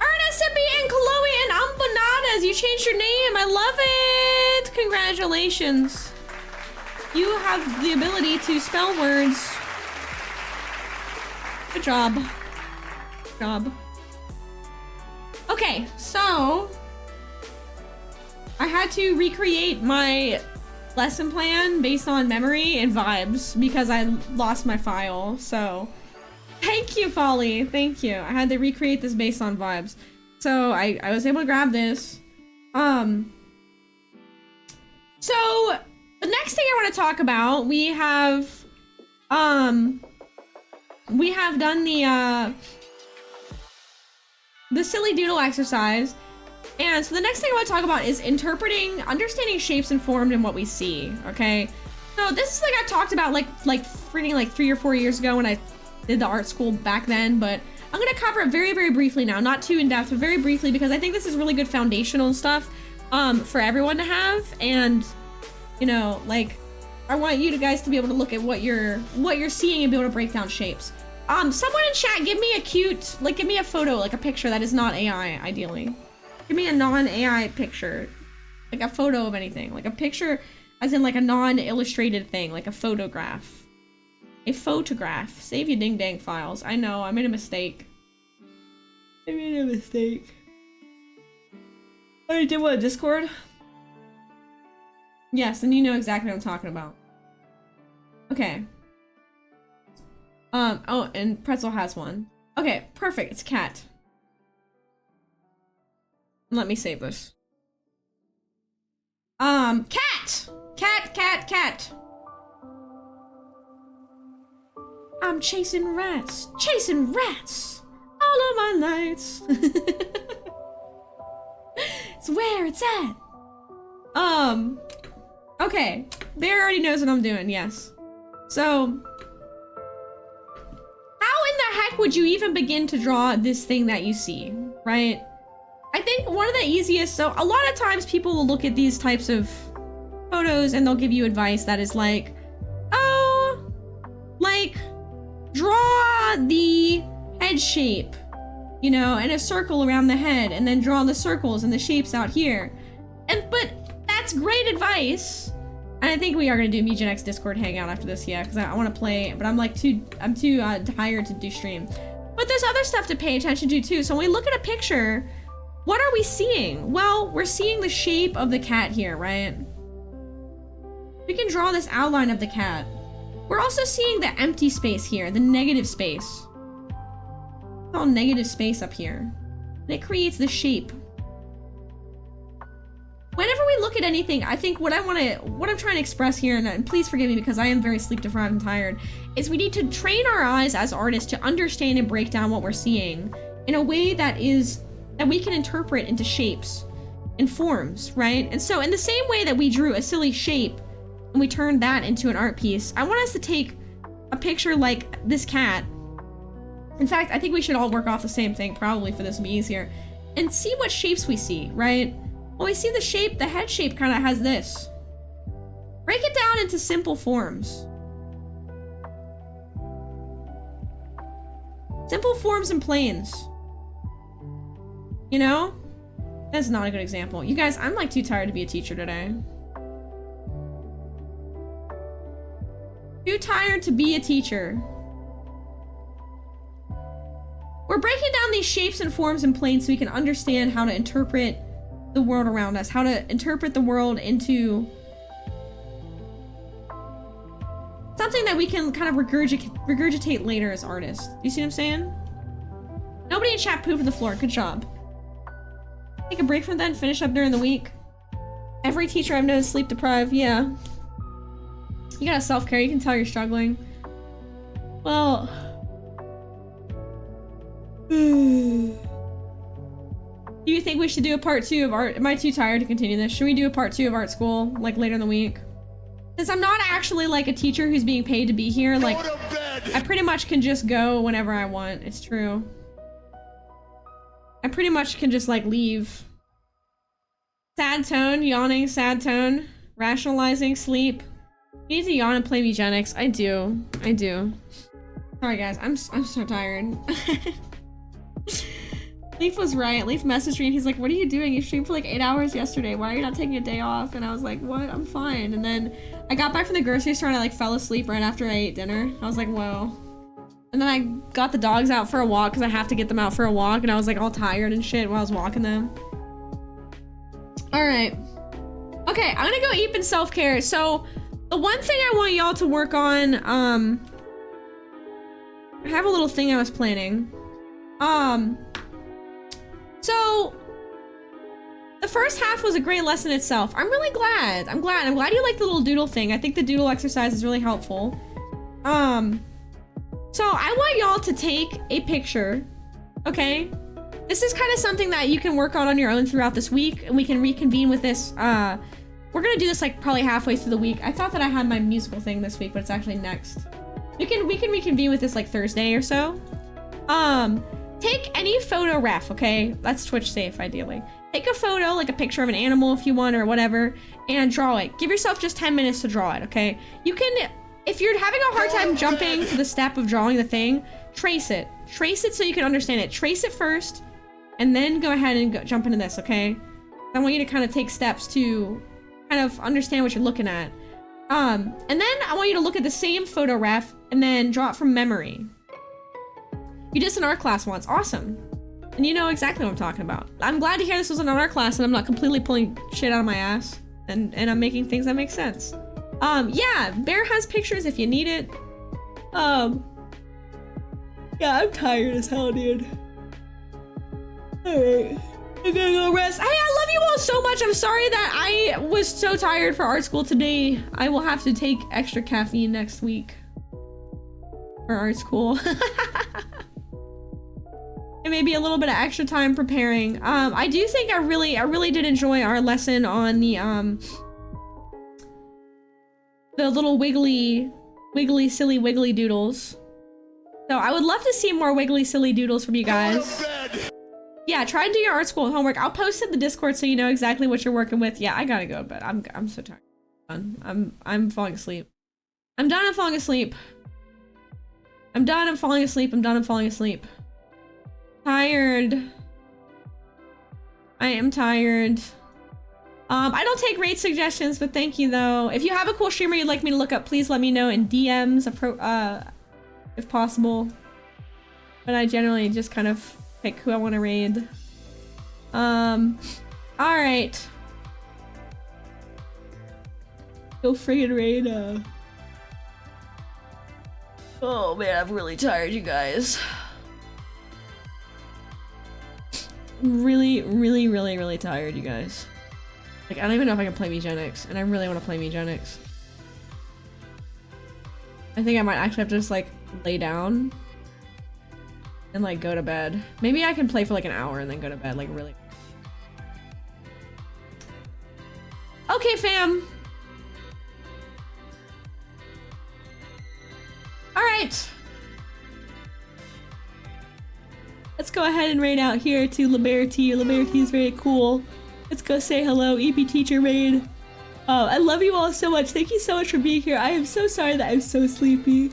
Ernest and Chloe and Ambanadas, you changed your name. I love it. Congratulations. You have the ability to spell words. Good job. Good job. Okay, so I had to recreate my lesson plan based on memory and vibes because I lost my file. So thank you, Folly. Thank you. I had to recreate this based on vibes. So I was able to grab this. So the next thing I want to talk about, we have done the silly doodle exercise. And so the next thing I want to talk about is understanding shapes and forms in what we see, okay? So this is like I talked about like freaking like 3 or 4 years ago when I did the art school back then, but I'm gonna cover it very, very briefly now, not too in depth, but very briefly because I think this is really good foundational stuff for everyone to have. And you know, like I want you guys to be able to look at what you're seeing and be able to break down shapes. Someone in chat, give me a photo, like a picture that is not AI, ideally. Give me a non-AI picture, like a photo of anything, like a picture as in like a non-illustrated thing, like a photograph. A photograph. Save your ding dang files. I know, I made a mistake. I did what, Discord? Yes, and you know exactly what I'm talking about. Okay. Oh, and Pretzel has one. Okay, perfect, it's a cat. Let me save this. Cat! Cat! I'm chasing rats all of my nights. It's where it's at. Okay, Bear already knows what I'm doing, yes. So, how in the heck would you even begin to draw this thing that you see, right? I think one of the easiest, so a lot of times people will look at these types of photos and they'll give you advice that is like, oh, like, draw the head shape, you know, and a circle around the head, and then draw the circles and the shapes out here. But that's great advice. And I think we are gonna do MeGenX Discord hangout after this, yeah, because I want to play, but I'm too tired to do stream. But there's other stuff to pay attention to too. So when we look at a picture, what are we seeing? Well, we're seeing the shape of the cat here, right? We can draw this outline of the cat. We're also seeing the empty space here, the negative space. It's all negative space up here. And it creates the shape. Whenever we look at anything, I think what I'm trying to express here, and please forgive me because I am very sleep deprived and tired, is we need to train our eyes as artists to understand and break down what we're seeing in a way that we can interpret into shapes and forms, right? And so in the same way that we drew a silly shape and we turned that into an art piece, I want us to take a picture like this cat. In fact, I think we should all work off the same thing probably for this to be easier, and see what shapes we see, right? Well, we see the shape, the head shape kind of has this. Break it down into simple forms. Simple forms and planes. You know? That's not a good example. You guys, I'm like too tired to be a teacher today. Too tired to be a teacher. We're breaking down these shapes and forms and planes so we can understand how to interpret the world around us, how to interpret the world into something that we can kind of regurgitate later as artists. Do you see what I'm saying? Nobody in chat pooped on the floor. Good job. Take a break from that and finish up during the week. Every teacher I've known is sleep deprived. Yeah. You gotta self-care. You can tell you're struggling. Well... Do you think we should do a part 2 of art? Am I too tired to continue this? Should we do a part 2 of art school, like later in the week? Since I'm not actually like a teacher who's being paid to be here, like, I pretty much can just go whenever I want. It's true. I pretty much can just like leave. Sad tone, yawning, sad tone, rationalizing, sleep. You need to yawn and play Eugenics. I do. I do. Sorry guys, I'm so tired. Leaf was right. Leaf messaged me and he's like, what are you doing? You streamed for like 8 hours yesterday. Why are you not taking a day off? And I was like, what? I'm fine. And then I got back from the grocery store and I like fell asleep right after I ate dinner. I was like, whoa. And then I got the dogs out for a walk because I have to get them out for a walk. And I was like all tired and shit while I was walking them. All right. Okay, I'm gonna go eat in self-care. So the one thing I want y'all to work on, I have a little thing I was planning. So the first half was a great lesson itself. I'm really glad. I'm glad you like the little doodle thing. I think the doodle exercise is really helpful. So I want y'all to take a picture, okay? This is kind of something that you can work on your own throughout this week, and we can reconvene with this. We're gonna do this like probably halfway through the week. I thought that I had my musical thing this week, but it's actually next. We can reconvene with this like Thursday or so. Take any photo ref, okay? That's Twitch safe, ideally. Take a photo, like a picture of an animal if you want or whatever, and draw it. Give yourself just 10 minutes to draw it, okay? You can, if you're having a hard time jumping to the step of drawing the thing, trace it. Trace it so you can understand it. Trace it first, and then go ahead and jump into this, okay? I want you to kind of take steps to kind of understand what you're looking at. And then I want you to look at the same photo ref and then draw it from memory. You did this in art class once, awesome. And you know exactly what I'm talking about. I'm glad to hear this was an art class and I'm not completely pulling shit out of my ass and I'm making things that make sense. Yeah, Bear has pictures if you need it. Yeah, I'm tired as hell, dude. Alright, I'm gonna go rest. Hey, I love you all so much. I'm sorry that I was so tired for art school today. I will have to take extra caffeine next week for art school. And maybe a little bit of extra time preparing. I do think I really did enjoy our lesson on the little wiggly silly wiggly doodles. So I would love to see more wiggly silly doodles from you guys. Yeah, try and do your art school homework. I'll post in the Discord so you know exactly what you're working with. Yeah, I gotta go to bed. I'm so tired. I'm falling asleep. I'm done. I'm falling asleep. I'm done. I'm falling asleep. I'm done. I'm falling asleep. Tired. I am tired. I don't take raid suggestions, but thank you though. If you have a cool streamer you'd like me to look up, please let me know in DMs, if possible. But I generally just kind of pick who I want to raid. Alright. Go friggin' raid, Oh man, I'm really tired, you guys. I'm really tired, you guys. Like, I don't even know if I can play Eugenics, and I really want to play Eugenics. I think I might actually have to just, like, lay down and, like, go to bed. Maybe I can play for, like, an hour and then go to bed, like, really. Okay, fam. Alright. Let's go ahead and raid out here to Liberty. Liberty is very cool. Let's go say hello, EP teacher raid. Oh, I love you all so much. Thank you so much for being here. I am so sorry that I'm so sleepy.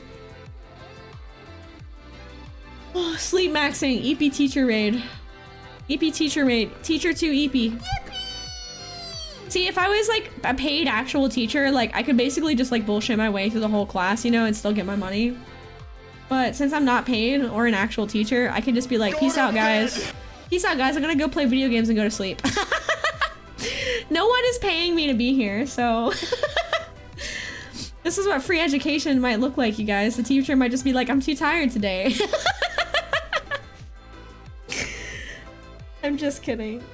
Oh, sleep maxing, EP teacher raid. EP teacher raid. Teacher to EP. Yippee! See, if I was like a paid actual teacher, like I could basically just like bullshit my way through the whole class, you know, and still get my money. But since I'm not paid or an actual teacher, I can just be like, peace out, guys. Peace out, guys. I'm gonna go play video games and go to sleep. No one is paying me to be here, so... This is what free education might look like, you guys. The teacher might just be like, I'm too tired today. I'm just kidding.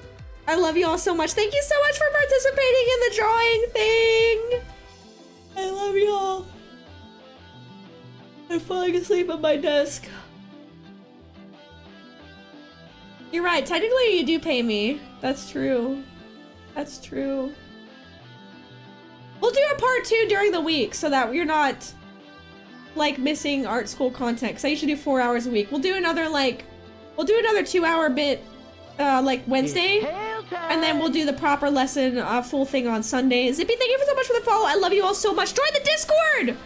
I love you all so much. Thank you so much for participating in the drawing thing. I love you all. I'm falling asleep at my desk. You're right, technically you do pay me. That's true. That's true. We'll do a part 2 during the week so that you're not like missing art school content, because I usually do 4 hours a week. We'll do another 2-hour bit like Wednesday, and then we'll do the proper lesson, full thing on Sunday. Zippy, thank you so much for the follow. I love you all so much. Join the Discord!